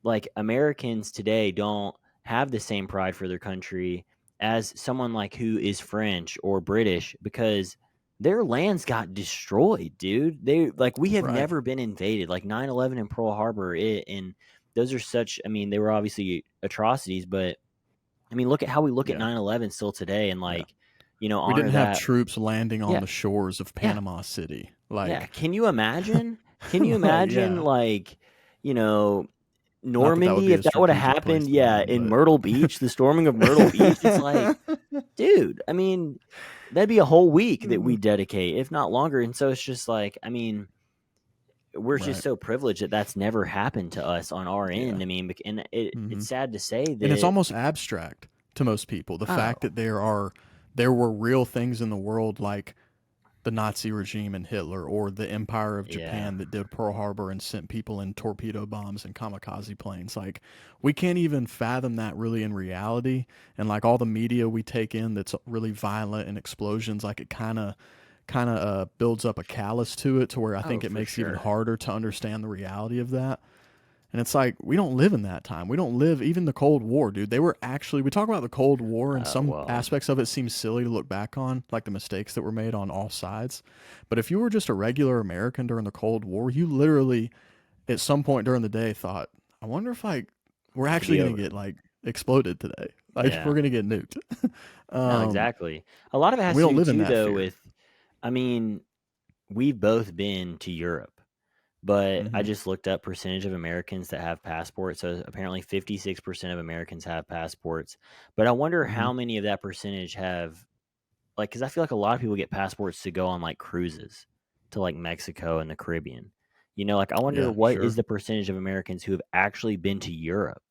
Speaker 2: like Americans today don't have the same pride for their country as someone like who is French or British, because their lands got destroyed, dude. They like we have
Speaker 1: Right.
Speaker 2: never been invaded. Like 9/11 and Pearl Harbor, and those are such. I mean, they were obviously atrocities, but I mean, look at how we look at
Speaker 1: Yeah.
Speaker 2: 9/11 still today, and
Speaker 1: Yeah.
Speaker 2: like
Speaker 1: We
Speaker 2: honor
Speaker 1: didn't have
Speaker 2: that.
Speaker 1: troops landing on
Speaker 2: Yeah,
Speaker 1: the shores of
Speaker 2: yeah,
Speaker 1: Panama City.
Speaker 2: yeah.
Speaker 1: Like,
Speaker 2: Can you imagine? Can you
Speaker 1: like,
Speaker 2: imagine
Speaker 1: yeah.
Speaker 2: like you know
Speaker 1: Not that that would
Speaker 2: Normandy,
Speaker 1: be a
Speaker 2: if that would have
Speaker 1: strategic place
Speaker 2: happened,
Speaker 1: to
Speaker 2: yeah,
Speaker 1: land,
Speaker 2: in
Speaker 1: but
Speaker 2: Myrtle Beach, the storming of Myrtle Beach, it's like, dude, I mean, that'd be a whole week that we dedicate, if not longer. And so it's just like, I mean, we're just
Speaker 1: right.
Speaker 2: so privileged that that's never happened to us on our
Speaker 1: Yeah.
Speaker 2: end. I mean, and
Speaker 1: Mm-hmm.
Speaker 2: it's sad to say
Speaker 1: And it's
Speaker 2: that,
Speaker 1: almost abstract to most people. The fact
Speaker 2: oh,
Speaker 1: that there were real things in the world like the Nazi regime and Hitler, or the Empire of
Speaker 2: yeah,
Speaker 1: Japan that did Pearl Harbor and sent people in torpedo bombs and kamikaze planes. Like, we can't even fathom that really in reality. And like all the media we take in that's really violent and explosions, like it kind of builds up a callus to it, to where I
Speaker 2: oh,
Speaker 1: think it
Speaker 2: for
Speaker 1: makes it even
Speaker 2: sure.
Speaker 1: harder to understand the reality of that. And it's like, we don't live in that time. We don't live even the Cold War, dude. They were actually, we talk about the Cold War, and some
Speaker 2: Well,
Speaker 1: aspects of it seem silly to look back on, like the mistakes that were made on all sides. But if you were just a regular American during the Cold War, you literally, at some point during the day, thought, I wonder if like we're
Speaker 2: it could
Speaker 1: actually
Speaker 2: be
Speaker 1: going to
Speaker 2: over.
Speaker 1: get like exploded today. Like, we're
Speaker 2: Yeah,
Speaker 1: going to get nuked.
Speaker 2: no,
Speaker 1: um,
Speaker 2: exactly. A lot of it
Speaker 1: and
Speaker 2: has
Speaker 1: we
Speaker 2: to
Speaker 1: don't
Speaker 2: do
Speaker 1: live in
Speaker 2: too,
Speaker 1: that
Speaker 2: though,
Speaker 1: fear.
Speaker 2: with, I mean, we've both been to Europe. But I
Speaker 1: Mm-hmm.
Speaker 2: just looked up percentage of Americans that have passports. So apparently 56% of Americans have passports. But I wonder
Speaker 1: Mm-hmm.
Speaker 2: how many of that percentage have like cuz I feel like a lot of people get passports to go on like cruises to like Mexico and the Caribbean. Like I wonder
Speaker 1: Yeah,
Speaker 2: what is
Speaker 1: sure.
Speaker 2: the percentage of Americans who have actually been to Europe.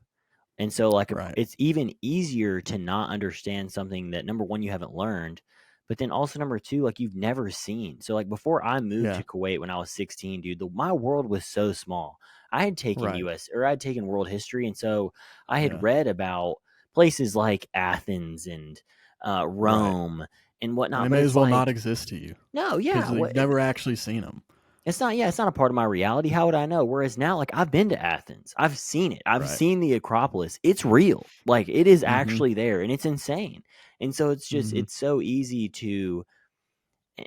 Speaker 2: And so, like,
Speaker 1: Right.
Speaker 2: it's even easier to not understand something that number one, you haven't learned, but then also number two, like, you've never seen. So, like, before I moved
Speaker 1: Yeah.
Speaker 2: to Kuwait when I was 16, dude, my world was so small. I had taken
Speaker 1: Right.
Speaker 2: US or I had taken world history. And so I had
Speaker 1: Yeah.
Speaker 2: read about places like Athens and
Speaker 1: Right.
Speaker 2: Rome and
Speaker 1: And
Speaker 2: whatnot.
Speaker 1: they
Speaker 2: But
Speaker 1: may as
Speaker 2: it's
Speaker 1: well not
Speaker 2: like,
Speaker 1: exist to you
Speaker 2: no,
Speaker 1: because
Speaker 2: yeah,
Speaker 1: you've never actually seen them.
Speaker 2: it's not, yeah, it's not a part of my reality. How would I know? Whereas now, like, I've been to Athens. I've seen it. I've
Speaker 1: Right.
Speaker 2: seen the Acropolis. It's real. Like, it is
Speaker 1: Mm-hmm.
Speaker 2: actually there and it's insane. And so it's just,
Speaker 1: Mm-hmm.
Speaker 2: it's so easy to,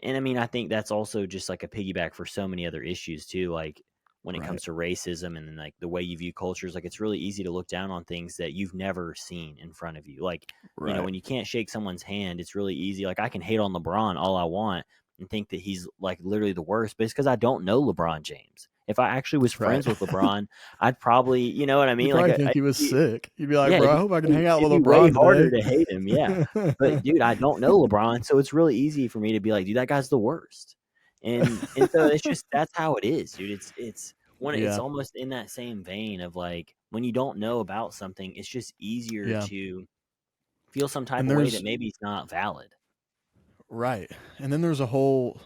Speaker 2: and I mean, I think that's also just like a piggyback for so many other issues too. Like, when it
Speaker 1: Right.
Speaker 2: comes to racism and then like the way you view cultures, like, it's really easy to look down on things that you've never seen in front of you. Like,
Speaker 1: Right.
Speaker 2: when you can't shake someone's hand, it's really easy. Like, I can hate on LeBron all I want and think that he's like literally the worst, but it's because I don't know LeBron James. If I actually was
Speaker 1: Right.
Speaker 2: friends with LeBron, I'd probably, you know what I
Speaker 1: You
Speaker 2: mean? Like,
Speaker 1: probably think he was sick. You'd be like,
Speaker 2: yeah,
Speaker 1: bro, I hope I can hang out
Speaker 2: it'd
Speaker 1: with
Speaker 2: be way
Speaker 1: LeBron
Speaker 2: harder
Speaker 1: today.
Speaker 2: to hate him. Yeah, but dude, I don't know LeBron, so it's really easy for me to be like, dude, that guy's the worst. And so it's just that's how it is, dude. It's
Speaker 1: Yeah.
Speaker 2: almost in that same vein of like when you don't know about something, it's just easier
Speaker 1: Yeah.
Speaker 2: to feel some type
Speaker 1: And
Speaker 2: of way that
Speaker 1: there's
Speaker 2: maybe it's not valid.
Speaker 1: right. And then there's a whole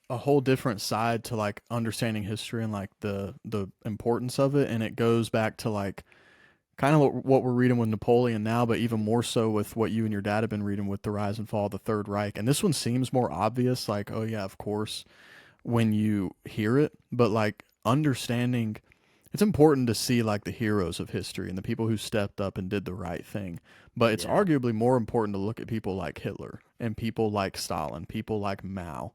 Speaker 1: a whole different side to like understanding history and like the importance of it, and it goes back to like kind of what we're reading with Napoleon now, but even more so with what you and your dad have been reading with the rise and fall of the Third Reich. And this one seems more obvious, like, oh yeah, of course, when you hear it, but like understanding it's important to see like the heroes of history and the people who stepped up and did the right thing. But it's
Speaker 2: Yeah.
Speaker 1: arguably more important to look at people like Hitler and people like Stalin, people like Mao,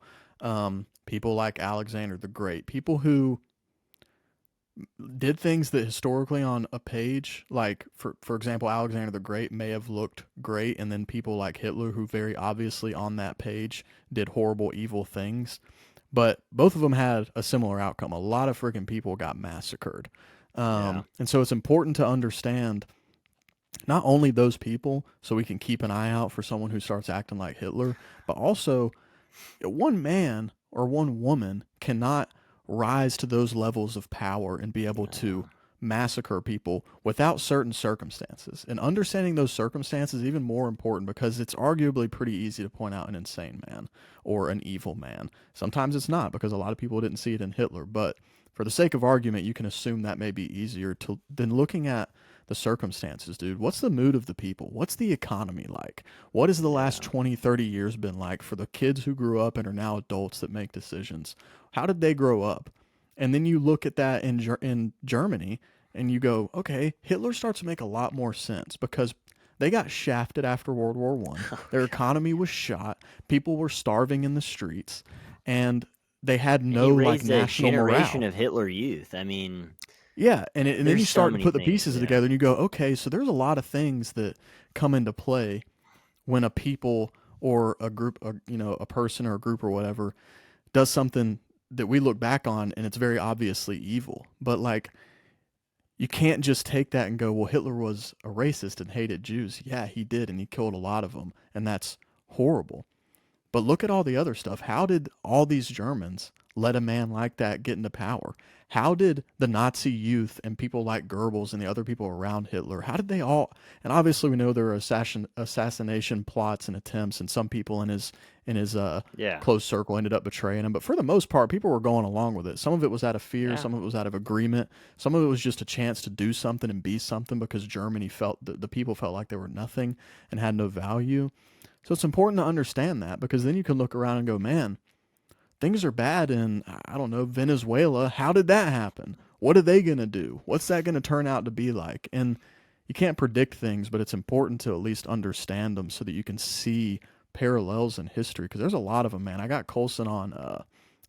Speaker 1: people like Alexander the Great, people who did things that historically on a page, like for example, Alexander the Great may have looked great, and then people like Hitler, who very obviously on that page did horrible, evil things. But both of them had a similar outcome. A lot of freaking people got massacred.
Speaker 2: Yeah.
Speaker 1: And so it's important to understand not only those people so we can keep an eye out for someone who starts acting like Hitler, but also one man or one woman cannot rise to those levels of power and be able to massacre people without certain circumstances. And understanding those circumstances is even more important because it's arguably pretty easy to point out an insane man or an evil man. Sometimes it's not because a lot of people didn't see it in Hitler, but for the sake of argument, you can assume that may be easier to than looking at the circumstances, dude. What's the mood of the people? What's the economy like? What has the last
Speaker 2: Yeah.
Speaker 1: 20, 30 years been like for the kids who grew up and are now adults that make decisions? How did they grow up? And then you look at that in Germany and you go, okay, Hitler starts to make a lot more sense because they got shafted after World War One.
Speaker 2: Oh
Speaker 1: Their
Speaker 2: god.
Speaker 1: economy was shot. People were starving in the streets, and they had
Speaker 2: And he
Speaker 1: no like
Speaker 2: raised a
Speaker 1: national
Speaker 2: generation
Speaker 1: morale.
Speaker 2: of Hitler youth. I mean,
Speaker 1: Yeah, and then you
Speaker 2: there's so
Speaker 1: start to
Speaker 2: many
Speaker 1: put the
Speaker 2: things.
Speaker 1: pieces
Speaker 2: Yeah.
Speaker 1: together and you go, okay, so there's a lot of things that come into play when a people or a group, a person or a group or whatever does something that we look back on and it's very obviously evil. But like you can't just take that and go, well, Hitler was a racist and hated Jews. Yeah, he did, and he killed a lot of them, and that's horrible. But look at all the other stuff. How did all these Germans let a man like that get into power? How did the Nazi youth and people like Goebbels and the other people around Hitler, how did they all? And obviously, we know there are assassination plots and attempts, and some people in his
Speaker 2: Yeah.
Speaker 1: close circle ended up betraying him. But for the most part, people were going along with it. Some of it was out of fear,
Speaker 2: Yeah.
Speaker 1: some of it was out of agreement, some of it was just a chance to do something and be something because Germany felt the people felt like they were nothing and had no value. So it's important to understand that because then you can look around and go, man, things are bad in, I don't know, Venezuela. How did that happen? What are they going to do? What's that going to turn out to be like? And you can't predict things, but it's important to at least understand them so that you can see parallels in history because there's a lot of them, man. I got Colson on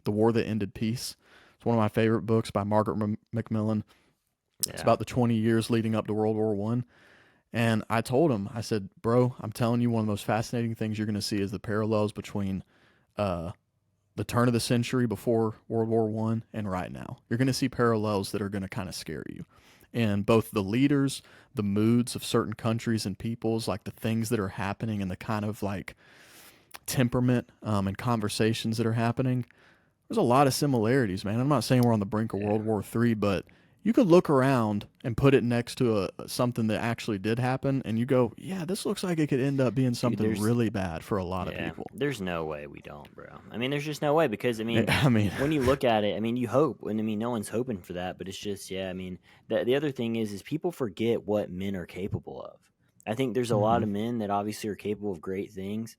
Speaker 1: The War That Ended Peace. It's one of my favorite books by Margaret Macmillan. It's
Speaker 2: Yeah.
Speaker 1: about the 20 years leading up to World War One. And I told him, I said, bro, I'm telling you, one of the most fascinating things you're going to see is the parallels between uh, the turn of the century before World War One and right now. You're going to see parallels that are going to kind of scare you. And both the leaders, the moods of certain countries and peoples, like the things that are happening and the kind of like temperament and conversations that are happening, there's a lot of similarities, man. I'm not saying we're on the brink of
Speaker 2: Yeah.
Speaker 1: World War III, but you could look around and put it next to something that actually did happen, and you go, yeah, this looks like it could end up being
Speaker 2: Dude,
Speaker 1: something really bad for a lot of
Speaker 2: yeah,
Speaker 1: people.
Speaker 2: there's no way we don't, bro. I mean, there's just no way because I mean,
Speaker 1: I mean,
Speaker 2: when you look at it, I mean, you hope, and I mean, no one's hoping for that, but it's just, yeah. I mean, the other thing is people forget what men are capable of. I think there's a lot
Speaker 1: mm-hmm,
Speaker 2: of men that obviously are capable of great things,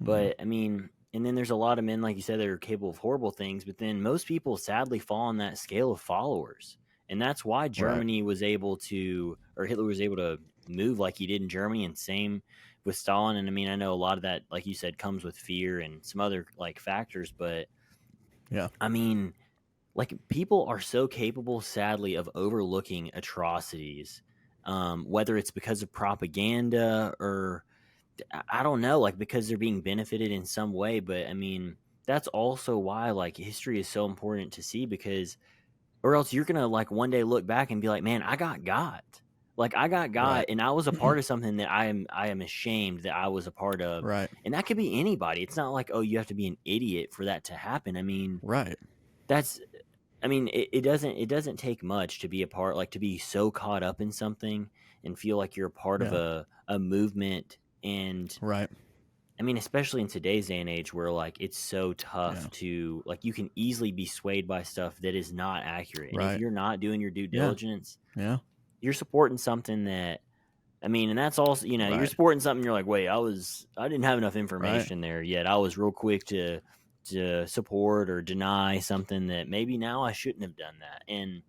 Speaker 1: mm-hmm,
Speaker 2: but I mean, and then there's a lot of men, like you said, that are capable of horrible things. But then most people sadly fall on that scale of followers, and that's why
Speaker 1: right,
Speaker 2: Germany was able to, or Hitler was able to move like he did in Germany, and same with Stalin. And I mean, I know a lot of that, like you said, comes with fear and some other like factors. But
Speaker 1: yeah,
Speaker 2: I mean, like people are so capable, sadly, of overlooking atrocities, whether it's because of propaganda or I don't know, like because they're being benefited in some way. But I mean, that's also why like history is so important to see because, or else you're gonna like one day look back and be like, man, I got got. Like I got
Speaker 1: right,
Speaker 2: got, and I was a part of something that I am ashamed that I was a part of,
Speaker 1: right,
Speaker 2: and that could be anybody. It's not like, oh, you have to be an idiot for that to happen. I mean,
Speaker 1: right,
Speaker 2: that's I mean, it doesn't take much to be a part, like to be so caught up in something and feel like you're a part of
Speaker 1: yeah,
Speaker 2: a movement and
Speaker 1: right,
Speaker 2: I mean, especially in today's day and age where like it's so tough
Speaker 1: Yeah.
Speaker 2: to like you can easily be swayed by stuff that is not accurate. And if
Speaker 1: Right.
Speaker 2: you're not doing your due
Speaker 1: Yeah.
Speaker 2: diligence,
Speaker 1: Yeah.
Speaker 2: you're supporting something that I mean, and that's also, you're
Speaker 1: Right.
Speaker 2: supporting something you're like, "Wait, I didn't have enough
Speaker 1: Right.
Speaker 2: information there yet. I was real quick to support or deny something that maybe now I shouldn't have done that." And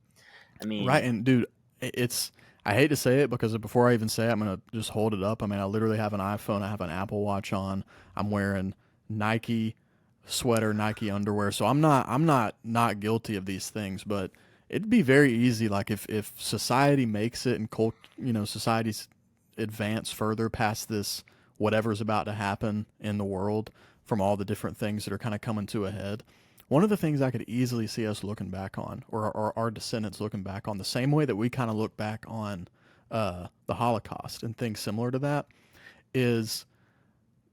Speaker 2: I
Speaker 1: Right.
Speaker 2: mean,
Speaker 1: And dude, it's I hate to say it because before I even say it, I'm gonna just hold it up. I mean, I literally have an iPhone. I have an Apple Watch on. I'm wearing Nike sweater, Nike underwear. So I'm not guilty of these things. But it'd be very easy. Like if society makes it and society's advance further past this, whatever's about to happen in the world from all the different things that are kind of coming to a head. One of the things I could easily see us looking back on, or our descendants looking back on, the same way that we kind of look back on the Holocaust and things similar to that, is,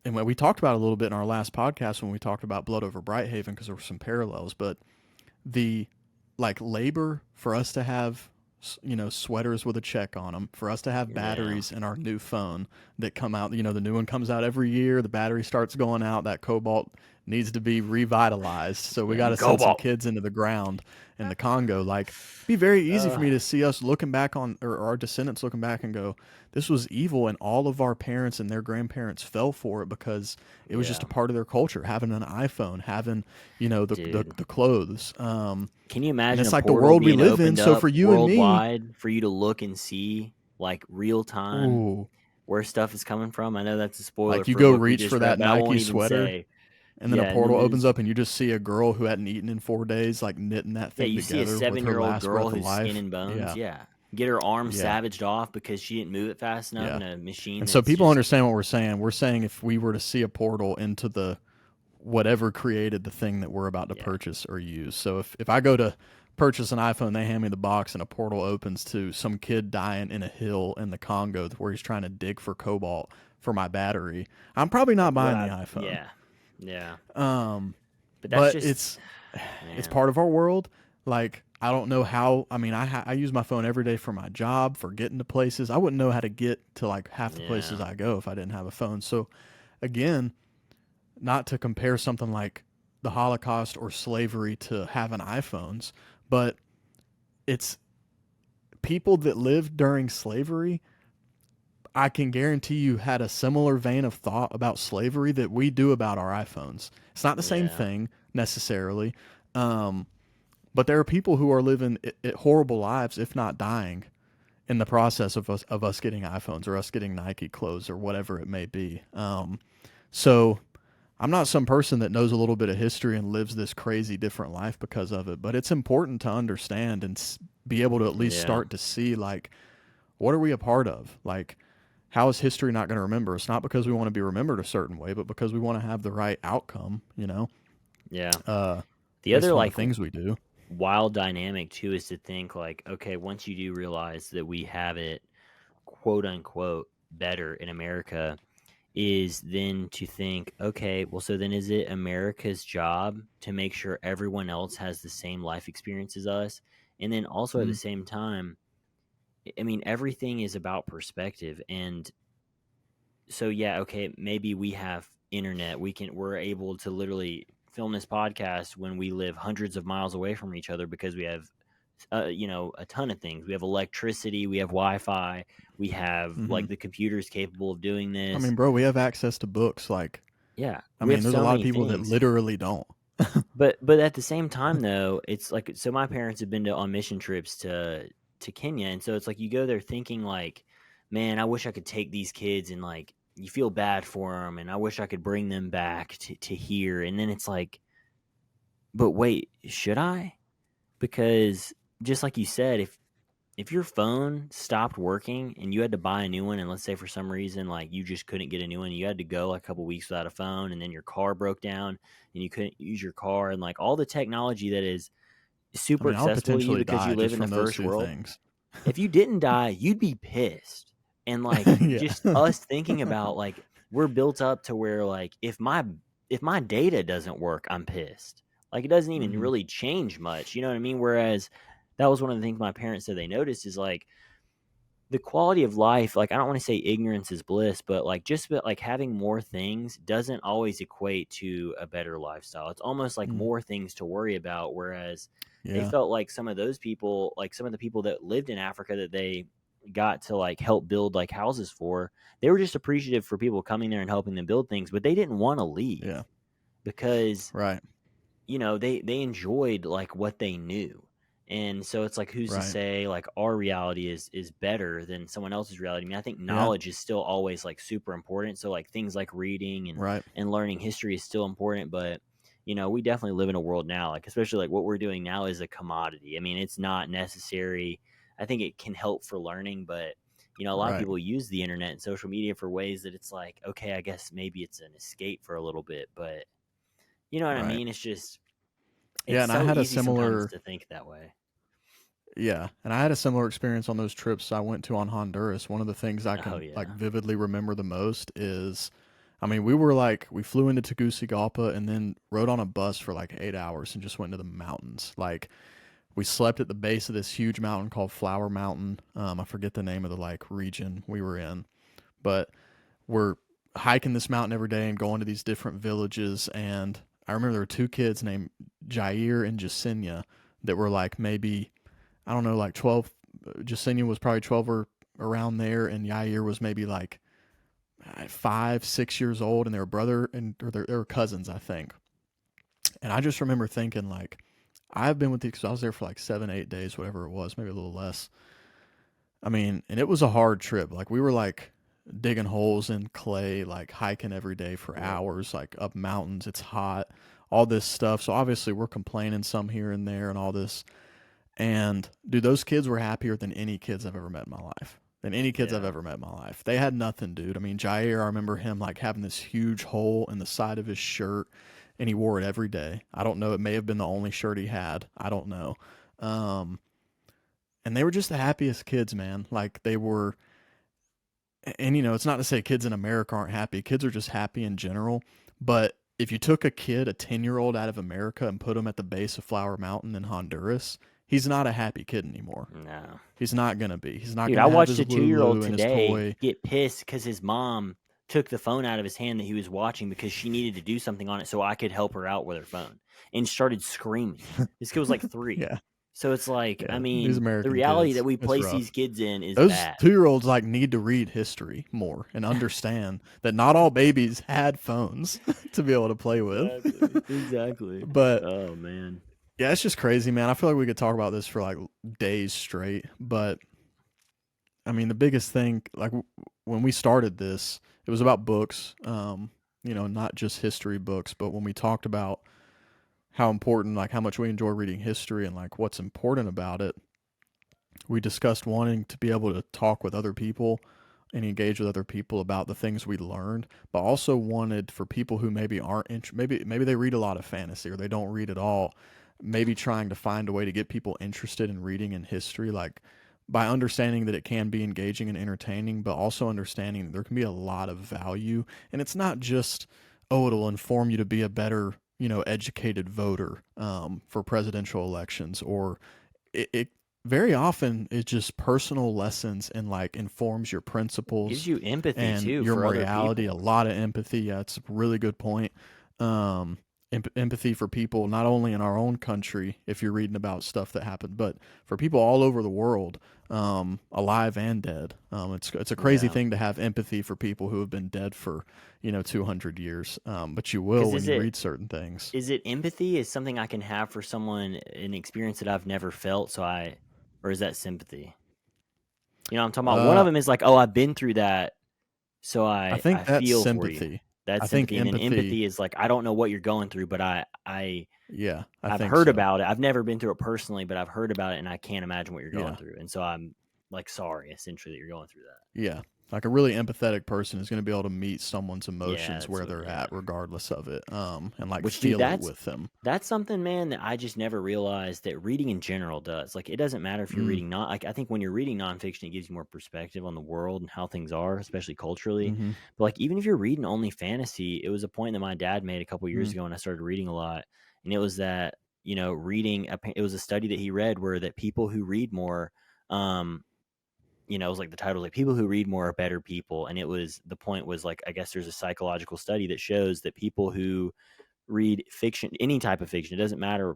Speaker 1: and we talked about it a little bit in our last podcast when we talked about Blood Over Brighthaven because there were some parallels, but the like labor for us to have sweaters with a check on them, for us to have
Speaker 2: yeah,
Speaker 1: batteries in our new phone that come out, the new one comes out every year, the battery starts going out, that cobalt needs to be revitalized, so we got
Speaker 2: yeah,
Speaker 1: to send some
Speaker 2: cobalt.
Speaker 1: kids into the ground in the Congo. Like, it'd be very easy for
Speaker 2: Uh,
Speaker 1: me to see us looking back on, or our descendants looking back and go, this was evil, and all of our parents and their grandparents fell for it because it was just
Speaker 2: yeah,
Speaker 1: a part of their culture, having an iPhone, having
Speaker 2: dude.
Speaker 1: the clothes.
Speaker 2: Can you
Speaker 1: And
Speaker 2: imagine
Speaker 1: it's
Speaker 2: a
Speaker 1: like the
Speaker 2: portal
Speaker 1: world we
Speaker 2: being
Speaker 1: live in.
Speaker 2: opened
Speaker 1: So
Speaker 2: up
Speaker 1: for you and me,
Speaker 2: worldwide for you to look and see like real time
Speaker 1: ooh,
Speaker 2: where stuff is coming from? I know that's a spoiler
Speaker 1: like you
Speaker 2: for a
Speaker 1: go
Speaker 2: book we
Speaker 1: reach for
Speaker 2: just read,
Speaker 1: that
Speaker 2: but I
Speaker 1: Nike
Speaker 2: won't even
Speaker 1: sweater,
Speaker 2: say.
Speaker 1: and then a
Speaker 2: Yeah, and then
Speaker 1: portal opens
Speaker 2: there's
Speaker 1: up, and you just see a girl who hadn't eaten in 4 days, like knitting that
Speaker 2: yeah,
Speaker 1: thing
Speaker 2: you see a
Speaker 1: together with her
Speaker 2: 7-year-old
Speaker 1: last
Speaker 2: girl
Speaker 1: breath of
Speaker 2: who's skin
Speaker 1: life.
Speaker 2: and bones.
Speaker 1: Yeah,
Speaker 2: Yeah, get her arm
Speaker 1: yeah,
Speaker 2: savaged off because she didn't move it fast enough
Speaker 1: yeah.
Speaker 2: in a machine
Speaker 1: And so
Speaker 2: that's
Speaker 1: people
Speaker 2: just
Speaker 1: understand what we're saying. We're saying if we were to see a portal into the whatever created the thing that we're about to
Speaker 2: yeah,
Speaker 1: purchase or use. So if I go to purchase an iPhone, they hand me the box and a portal opens to some kid dying in a hill in the Congo where he's trying to dig for cobalt for my battery. I'm probably not
Speaker 2: like what
Speaker 1: buying the
Speaker 2: I
Speaker 1: iPhone.
Speaker 2: yeah, yeah,
Speaker 1: Um,
Speaker 2: but that's
Speaker 1: but
Speaker 2: just
Speaker 1: it's
Speaker 2: man,
Speaker 1: part of our world. Like I don't know how. I mean, I use my phone every day for my job, for getting to places. I wouldn't know how to get to like half the places
Speaker 2: yeah,
Speaker 1: I go if I didn't have a phone. So again, not to compare something like the Holocaust or slavery to having iPhones, but it's people that lived during slavery. I can guarantee you had a similar vein of thought about slavery that we do about our iPhones. It's not the same
Speaker 2: yeah,
Speaker 1: thing necessarily, um, but there are people who are living horrible lives, if not dying, in the process of us getting iPhones or us getting Nike clothes or whatever it may be. So I'm not some person that knows a little bit of history and lives this crazy different life because of it, but it's important to understand and be able to at least
Speaker 2: yeah,
Speaker 1: start to see like what are we a part of? Like how is history not going to remember us? Not because we want to be remembered a certain way, but because we want to have the right outcome,
Speaker 2: yeah.
Speaker 1: uh,
Speaker 2: The
Speaker 1: based
Speaker 2: other
Speaker 1: on the
Speaker 2: like
Speaker 1: things we do.
Speaker 2: wild dynamic too is to think like, okay, once you do realize that we have it quote unquote better in America, is then to think, okay, well, so then is it America's job to make sure everyone else has the same life experience as us? And then also at the
Speaker 1: Mm,
Speaker 2: same time, I mean, everything is about perspective. And so, yeah, okay, maybe we have internet. We're able to literally film this podcast when we live hundreds of miles away from each other because we have a ton of things. We have electricity, we have Wi-Fi, we have
Speaker 1: hmm
Speaker 2: like the computers capable of doing
Speaker 1: I
Speaker 2: this.
Speaker 1: mean, bro, we have access to books. Like,
Speaker 2: Yeah,
Speaker 1: I
Speaker 2: we have
Speaker 1: mean, there's a
Speaker 2: so
Speaker 1: lot of
Speaker 2: many
Speaker 1: people that
Speaker 2: things.
Speaker 1: literally don't.
Speaker 2: But at the same time though, it's like so my parents have been on mission trips to Kenya, and so it's like you go there thinking like, man, I wish I could take these kids and like you feel bad for them, and I wish I could bring them back to here, and then it's like, but wait, should I? Because just like you said, if your phone stopped working and you had to buy a new one, and let's say for some reason like you just couldn't get a new one, you had to go like a couple weeks without a phone, and then your car broke down and you couldn't use your car, and like all the technology that is
Speaker 1: I
Speaker 2: super
Speaker 1: mean, I would
Speaker 2: accessible to you
Speaker 1: potentially
Speaker 2: because you
Speaker 1: die
Speaker 2: live
Speaker 1: just
Speaker 2: in the
Speaker 1: from those
Speaker 2: first
Speaker 1: two
Speaker 2: world.
Speaker 1: things.
Speaker 2: If you didn't die, you'd be pissed. And like
Speaker 1: Yeah.
Speaker 2: just us thinking about like we're built up to where like if my data doesn't work, I'm pissed. Like it doesn't even
Speaker 1: hmm
Speaker 2: really change much. You know what I mean? Whereas that was one of the things my parents said they noticed is like the quality of life, like, I don't want to say ignorance is bliss, but like like having more things doesn't always equate to a better lifestyle. It's almost like
Speaker 1: Mm,
Speaker 2: more things to worry about. Whereas they
Speaker 1: yeah,
Speaker 2: felt like some of those people, like some of the people that lived in Africa that they got to like help build like houses for, they were just appreciative for people coming there and helping them build things, but they didn't want to leave
Speaker 1: yeah,
Speaker 2: because
Speaker 1: right,
Speaker 2: they enjoyed like what they knew. And so it's like, who's to
Speaker 1: right,
Speaker 2: say like our reality is better than someone else's reality? I mean, I think
Speaker 1: yeah,
Speaker 2: knowledge is still always like super important. So like things like reading
Speaker 1: right,
Speaker 2: and learning history is still important, but we definitely live in a world now, like especially like what we're doing now is a commodity. I mean, it's not necessary. I think it can help for learning, but a lot of
Speaker 1: right,
Speaker 2: people use the internet and social media for ways that it's like, okay, I guess maybe it's an escape for a little bit, but you know what I
Speaker 1: right.
Speaker 2: mean? It's just
Speaker 1: Yeah,
Speaker 2: it's
Speaker 1: and I
Speaker 2: so
Speaker 1: had a
Speaker 2: easy sometimes
Speaker 1: similar
Speaker 2: to think that way.
Speaker 1: yeah, and I had a similar experience on those trips I went to on Honduras. One of the things I
Speaker 2: Oh
Speaker 1: can like
Speaker 2: yeah.
Speaker 1: vividly remember the most is, I mean, we flew into Tegucigalpa and then rode on a bus for like 8 hours and just went to the mountains. Like we slept at the base of this huge mountain called Flower Mountain. I forget the name of the like region we were in, but we're hiking this mountain every day and going to these different villages. And I remember there were two kids named Jair and Jasenia that were like maybe, I don't know, like 12. Jasenia was probably 12 or around there, and Yair was maybe like 5, 6 years old, and they were brother and or they were cousins, I think. And I just remember thinking like, I've been with these because I was there for like 7, 8 days, whatever it was, maybe a little less. I mean, and it was a hard trip. Like we were like digging holes in clay, like hiking every day for
Speaker 2: Yep.
Speaker 1: hours, like up mountains. It's hot, all this stuff. So obviously we're complaining some here and there and all this. And dude, those kids were happier than any kids I've ever met in my life. Than any kids I've
Speaker 2: Yeah.
Speaker 1: ever met in my life. They had nothing, dude. I mean, Jair, I remember him like having this huge hole in the side of his shirt, and he wore it every day. I don't know. It may have been the only shirt he had. I don't know. Um, and they were just the happiest kids, man. Like they were, and it's not to say kids in America aren't happy. Kids are just happy in general. But if you took a kid, a 10-year-old out of America and put him at the base of Flower Mountain in Honduras, he's not a happy kid anymore.
Speaker 2: No.
Speaker 1: He's not gonna be. He's not
Speaker 2: Dude,
Speaker 1: gonna
Speaker 2: I
Speaker 1: have
Speaker 2: watched
Speaker 1: his
Speaker 2: a 2-year-old
Speaker 1: Lulu and his
Speaker 2: today
Speaker 1: toy.
Speaker 2: get pissed because his mom took the phone out of his hand that he was watching because she needed to do something on it so I could help her out with her phone and started screaming. This kid was like 3.
Speaker 1: Yeah,
Speaker 2: So it's like, I
Speaker 1: yeah. These
Speaker 2: mean, the
Speaker 1: American
Speaker 2: reality that
Speaker 1: kids,
Speaker 2: we
Speaker 1: it's
Speaker 2: place these
Speaker 1: rough.
Speaker 2: kids in is
Speaker 1: Those
Speaker 2: bad.
Speaker 1: 2-year-olds like need to read history more and understand that not all babies had phones to be able to play with.
Speaker 2: Exactly. Exactly.
Speaker 1: But
Speaker 2: Oh man.
Speaker 1: yeah, it's just crazy, man. I feel like we could talk about this for like days straight. But I mean, the biggest thing, like when we started this, it was about books. Not just history books, but when we talked about how important, like how much we enjoy reading history and like what's important about it, we discussed wanting to be able to talk with other people and engage with other people about the things we learned, but also wanted for people who maybe aren't maybe they read a lot of fantasy or they don't read at all, maybe trying to find a way to get people interested in reading and history, like by understanding that it can be engaging and entertaining, but also understanding that there can be a lot of value, and it's not just, oh, it'll inform you to be a better educated voter for presidential elections, or it very often it's just personal lessons and like informs your
Speaker 2: Gives
Speaker 1: principles
Speaker 2: you empathy
Speaker 1: and
Speaker 2: too
Speaker 1: your
Speaker 2: for other
Speaker 1: morality. A
Speaker 2: people.
Speaker 1: lot of empathy. Yeah, it's a really good point. Um, Empathy for people not only in our own country, if you're reading about stuff that happened, but for people all over the world, alive and dead. It's a crazy
Speaker 2: Yeah.
Speaker 1: thing to have empathy for people who have been dead for 200 years. But you will
Speaker 2: Because
Speaker 1: when you read certain things.
Speaker 2: is it empathy is something I can have for someone, an experience that I've never felt, or is that sympathy? I'm talking about one of
Speaker 1: Uh,
Speaker 2: them is like, oh, I've been through that, so
Speaker 1: I
Speaker 2: I
Speaker 1: think that's
Speaker 2: feel for you.
Speaker 1: sympathy.
Speaker 2: That's
Speaker 1: I think
Speaker 2: sympathy. And then
Speaker 1: empathy.
Speaker 2: empathy is like, I don't know what you're going through, but
Speaker 1: Yeah, I
Speaker 2: I've
Speaker 1: think
Speaker 2: heard
Speaker 1: so.
Speaker 2: about it. I've never been through it personally, but I've heard about it and I can't imagine what you're going
Speaker 1: Yeah.
Speaker 2: through. And so I'm like sorry essentially that you're going through that.
Speaker 1: Yeah. Like a really empathetic person is going to be able to meet someone's
Speaker 2: Yeah,
Speaker 1: emotions
Speaker 2: that's
Speaker 1: where
Speaker 2: what
Speaker 1: they're
Speaker 2: yeah.
Speaker 1: at, regardless of it, and like
Speaker 2: Which, dude,
Speaker 1: feel it with them.
Speaker 2: that's something, man, that I just never realized that reading in general does. Like, it doesn't matter if you're
Speaker 1: Mm,
Speaker 2: reading not like I think when you're reading nonfiction, it gives you more perspective on the world and how things are, especially culturally.
Speaker 1: mm-hmm,
Speaker 2: But like, even if you're reading only fantasy, it was a point that my dad made a couple years
Speaker 1: mm,
Speaker 2: ago when I started reading a lot, and it was that reading it was a study that he read where that people who read more, um, it was like the title was like people who read more are better people, and the point was like I guess there's a psychological study that shows that people who read fiction, any type of fiction, it doesn't matter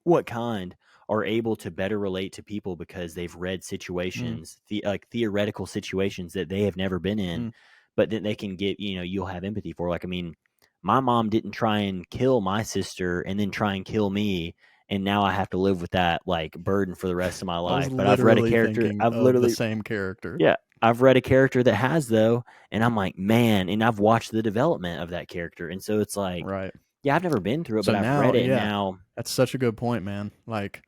Speaker 2: what kind, are able to better relate to people because they've read
Speaker 1: Mm.
Speaker 2: situations, like theoretical situations that they have never been in,
Speaker 1: Mm.
Speaker 2: but then they can get, you'll have empathy for. Like, I mean, my mom didn't try and kill my sister and then try and kill me. And now I have to live with that like burden for the rest of my
Speaker 1: I was
Speaker 2: life. But I've read a
Speaker 1: literally
Speaker 2: character,
Speaker 1: thinking of the same character.
Speaker 2: yeah, I've read a character that has though. And I'm like, man, and I've watched the development of that character. And so it's like,
Speaker 1: Right.
Speaker 2: yeah, I've never been through it,
Speaker 1: So
Speaker 2: but I've
Speaker 1: now,
Speaker 2: read it. And
Speaker 1: yeah,
Speaker 2: now,
Speaker 1: that's such a good point, man. Like,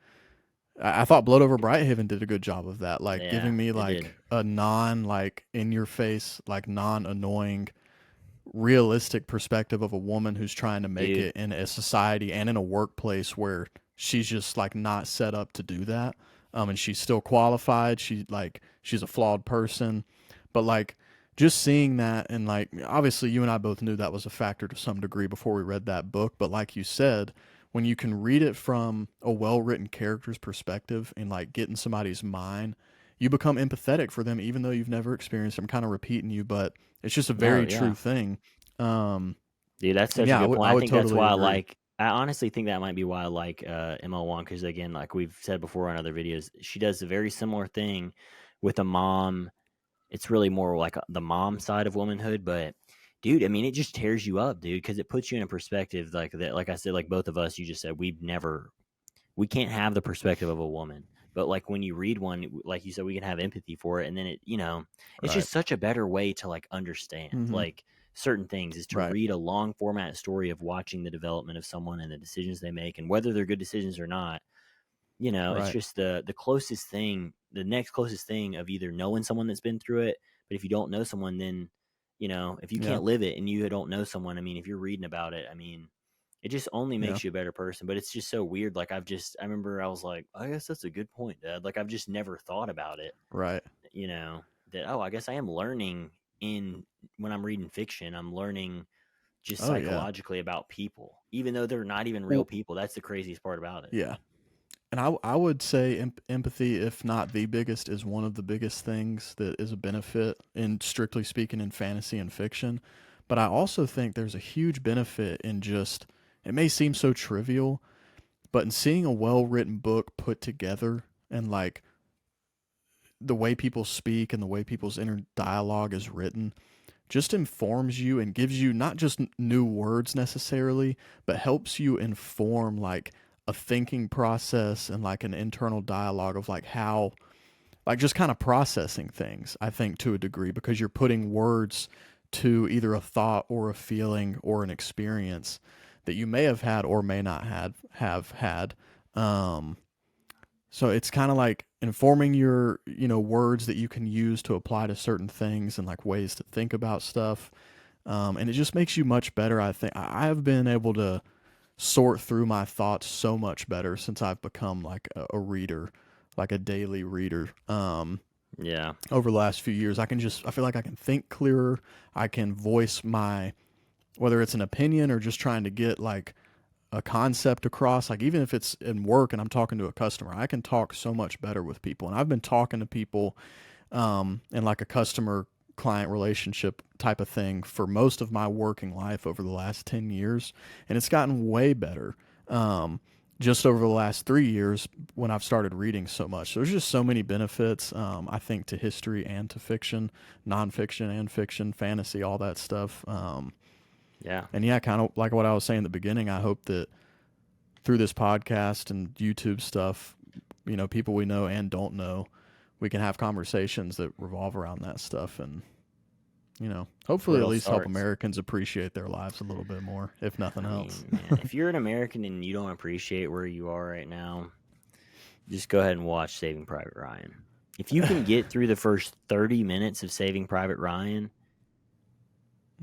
Speaker 1: I thought Blood Over Brighthaven did a good job of that, like
Speaker 2: yeah,
Speaker 1: giving me
Speaker 2: it did.
Speaker 1: like a non like in your face, like non annoying, realistic perspective of a woman who's trying to make
Speaker 2: Dude,
Speaker 1: it in a society and in a workplace where she's just like not set up to do that. And she's still qualified. She's a flawed person, but like just seeing that and like obviously you and I both knew that was a factor to some degree before we read that book. But like you said, when you can read it from a well written character's perspective and like get in somebody's mind, you become empathetic for them even though you've never experienced. I'm kind of repeating you, but it's just a
Speaker 2: no,
Speaker 1: very
Speaker 2: yeah.
Speaker 1: true thing. Um,
Speaker 2: Dude, that's
Speaker 1: and
Speaker 2: such a
Speaker 1: yeah,
Speaker 2: good point.
Speaker 1: I
Speaker 2: I
Speaker 1: would
Speaker 2: think that's
Speaker 1: totally
Speaker 2: why
Speaker 1: agree.
Speaker 2: I honestly think that might be why I like ML1 because again, like we've said before on other videos, she does a very similar thing with a mom. It's really more like the mom side of womanhood, but dude, I mean, it just tears you up, dude, because it puts you in a perspective like that. Like I said, like both of us, you just said we can't have the perspective of a woman. But like when you read one, like you said, we can have empathy for it, and then it's
Speaker 1: Right.
Speaker 2: just such a better way to like understand
Speaker 1: Mm-hmm.
Speaker 2: like certain things is to
Speaker 1: Right.
Speaker 2: read a long format story of watching the development of someone and the decisions they make and whether they're good decisions or not. It's
Speaker 1: Right.
Speaker 2: just the closest thing, the next closest thing of either knowing someone that's been through it, but if you don't know someone, then if you
Speaker 1: Yeah.
Speaker 2: can't live it and you don't know someone, I mean, if you're reading about it, I mean, it just only
Speaker 1: Yeah.
Speaker 2: makes you a better person. But it's just so weird. Like I remember I was like, I guess that's a good point, Dad. Like I've just never thought about it.
Speaker 1: Right.
Speaker 2: You know that I guess I am learning in when I'm reading fiction. I'm learning just
Speaker 1: Oh yeah.
Speaker 2: psychologically about people, even though they're not even real
Speaker 1: Well,
Speaker 2: people. That's the craziest part about it.
Speaker 1: yeah. And I would say empathy, if not the biggest, is one of the biggest things that is a benefit in strictly speaking in fantasy and fiction. But I also think there's a huge benefit in just it may seem so trivial, but in seeing a well written book put together and like the way people speak and the way people's inner dialogue is written just informs you and gives you not just new words necessarily, but helps you inform like a thinking process and like an internal dialogue of like how like just kind of processing things, I think to a degree because you're putting words to either a thought or a feeling or an experience that you may have had or may not have had. Um, so it's kind of like informing your, words that you can use to apply to certain things and like ways to think about stuff. And it just makes you much better. I think I have been able to sort through my thoughts so much better since I've become like a reader, like a daily reader.
Speaker 2: Yeah.
Speaker 1: Over the last few years, I feel like I can think clearer. I can voice whether it's an opinion or just trying to get like a concept across, like even if it's in work and I'm talking to a customer, I can talk so much better with people. And I've been talking to people in like a customer client relationship type of thing for most of my working life over the last 10 years. And it's gotten way better just over the last 3 years when I've started reading so much. So there's just so many benefits, I think, to history and to fiction, nonfiction and fiction, fantasy, all that stuff.
Speaker 2: Yeah.
Speaker 1: And yeah, kind of like what I was saying at the beginning, I hope that through this podcast and YouTube stuff, people we know and don't know, we can have conversations that revolve around that stuff and,
Speaker 2: That's where
Speaker 1: hopefully
Speaker 2: it
Speaker 1: at
Speaker 2: all
Speaker 1: least help
Speaker 2: starts.
Speaker 1: Americans appreciate their lives a little bit more, if nothing
Speaker 2: I
Speaker 1: else.
Speaker 2: mean, man, if you're an American and you don't appreciate where you are right now, just go ahead and watch Saving Private Ryan. If you can get through the first 30 minutes of Saving Private Ryan,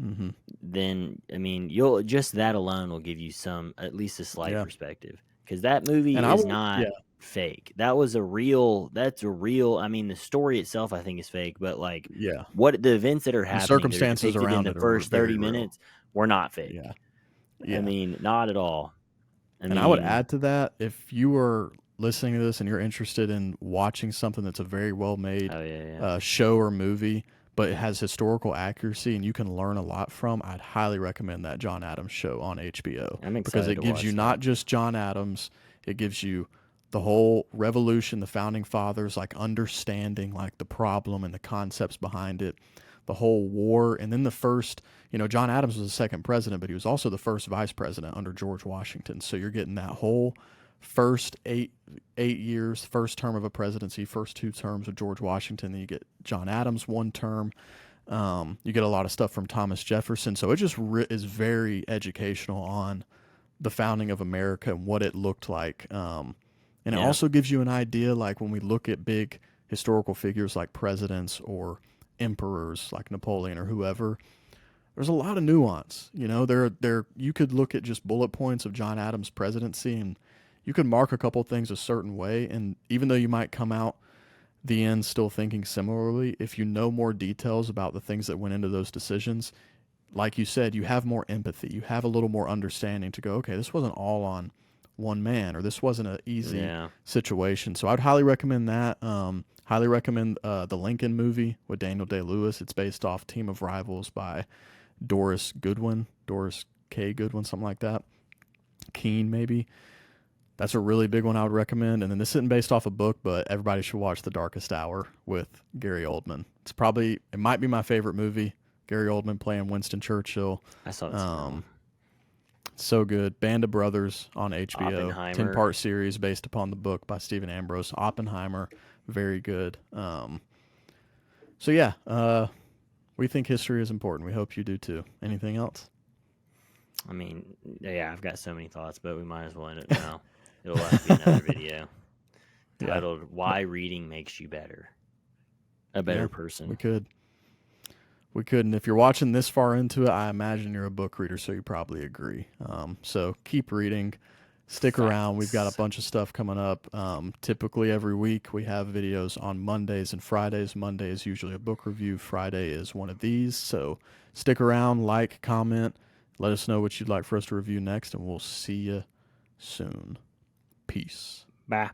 Speaker 1: Mm-hmm.
Speaker 2: then I mean, you'll just that alone will give you some at least a slight
Speaker 1: Yeah.
Speaker 2: perspective because that
Speaker 1: And
Speaker 2: movie
Speaker 1: I
Speaker 2: is
Speaker 1: will,
Speaker 2: not
Speaker 1: yeah,
Speaker 2: fake. That's a real. I mean, the story itself I think is fake, but like
Speaker 1: yeah.
Speaker 2: what the events that are
Speaker 1: The
Speaker 2: happening that are
Speaker 1: circumstances
Speaker 2: depicted in
Speaker 1: around
Speaker 2: the
Speaker 1: it are
Speaker 2: first
Speaker 1: very
Speaker 2: 30
Speaker 1: real.
Speaker 2: minutes were not fake.
Speaker 1: Yeah.
Speaker 2: I
Speaker 1: Yeah.
Speaker 2: mean, not at all. I
Speaker 1: And I would
Speaker 2: mean,
Speaker 1: add to that if you were listening to this and you're interested in watching something that's a very well made
Speaker 2: Oh yeah.
Speaker 1: show or movie, but it has historical accuracy and you can learn a lot from, I'd highly recommend that John Adams show on HBO
Speaker 2: I'm
Speaker 1: because
Speaker 2: excited
Speaker 1: it
Speaker 2: to
Speaker 1: gives you
Speaker 2: watch
Speaker 1: not
Speaker 2: that.
Speaker 1: just John Adams, it gives you the whole revolution, the founding fathers, like understanding like the problem and the concepts behind it, the whole war, and then the first, John Adams was the second president, but he was also the first vice president under George Washington. So you're getting that whole first eight years, first term of a presidency, first two terms of George Washington. Then you get John Adams one term. You get a lot of stuff from Thomas Jefferson. So it just is very educational on the founding of America and what it looked like. And it
Speaker 2: Yeah.
Speaker 1: also gives you an idea, like when we look at big historical figures like presidents or emperors like Napoleon or whoever, there's a lot of nuance. There you could look at just bullet points of John Adams' presidency and you could mark a couple things a certain way, and even though you might come out the end still thinking similarly, if you know more details about the things that went into those decisions, like you said, you have more empathy. You have a little more understanding to go, okay, this wasn't all on one man, or this wasn't an easy
Speaker 2: Yeah.
Speaker 1: situation. So I'd highly recommend that. Highly recommend the Lincoln movie with Daniel Day-Lewis. It's based off Team of Rivals by Doris K. Goodwin, something like that. Keene, maybe. That's a really big one I would recommend. And then this isn't based off a book, but everybody should watch The Darkest Hour with Gary Oldman. It might be my favorite movie. Gary Oldman playing Winston Churchill.
Speaker 2: I saw this film.
Speaker 1: So good. Band of Brothers on HBO.
Speaker 2: Oppenheimer.
Speaker 1: 10-part series based upon the book by Stephen Ambrose. Oppenheimer, very good. So yeah, we think history is important. We hope you do too. Anything else?
Speaker 2: I mean, yeah, I've got so many thoughts, but we might as well end it now. It'll have to be another video titled "Why Reading Makes You Better, a Better Person."
Speaker 1: We could. And if you're watching this far into it, I imagine you're a book reader, so you probably agree. So keep reading. Stick around. We've got a bunch of stuff coming up. Typically every week we have videos on Mondays and Fridays. Monday is usually a book review. Friday is one of these. So stick around, like, comment. Let us know what you'd like for us to review next, and we'll see you soon. Peace.
Speaker 2: Bye.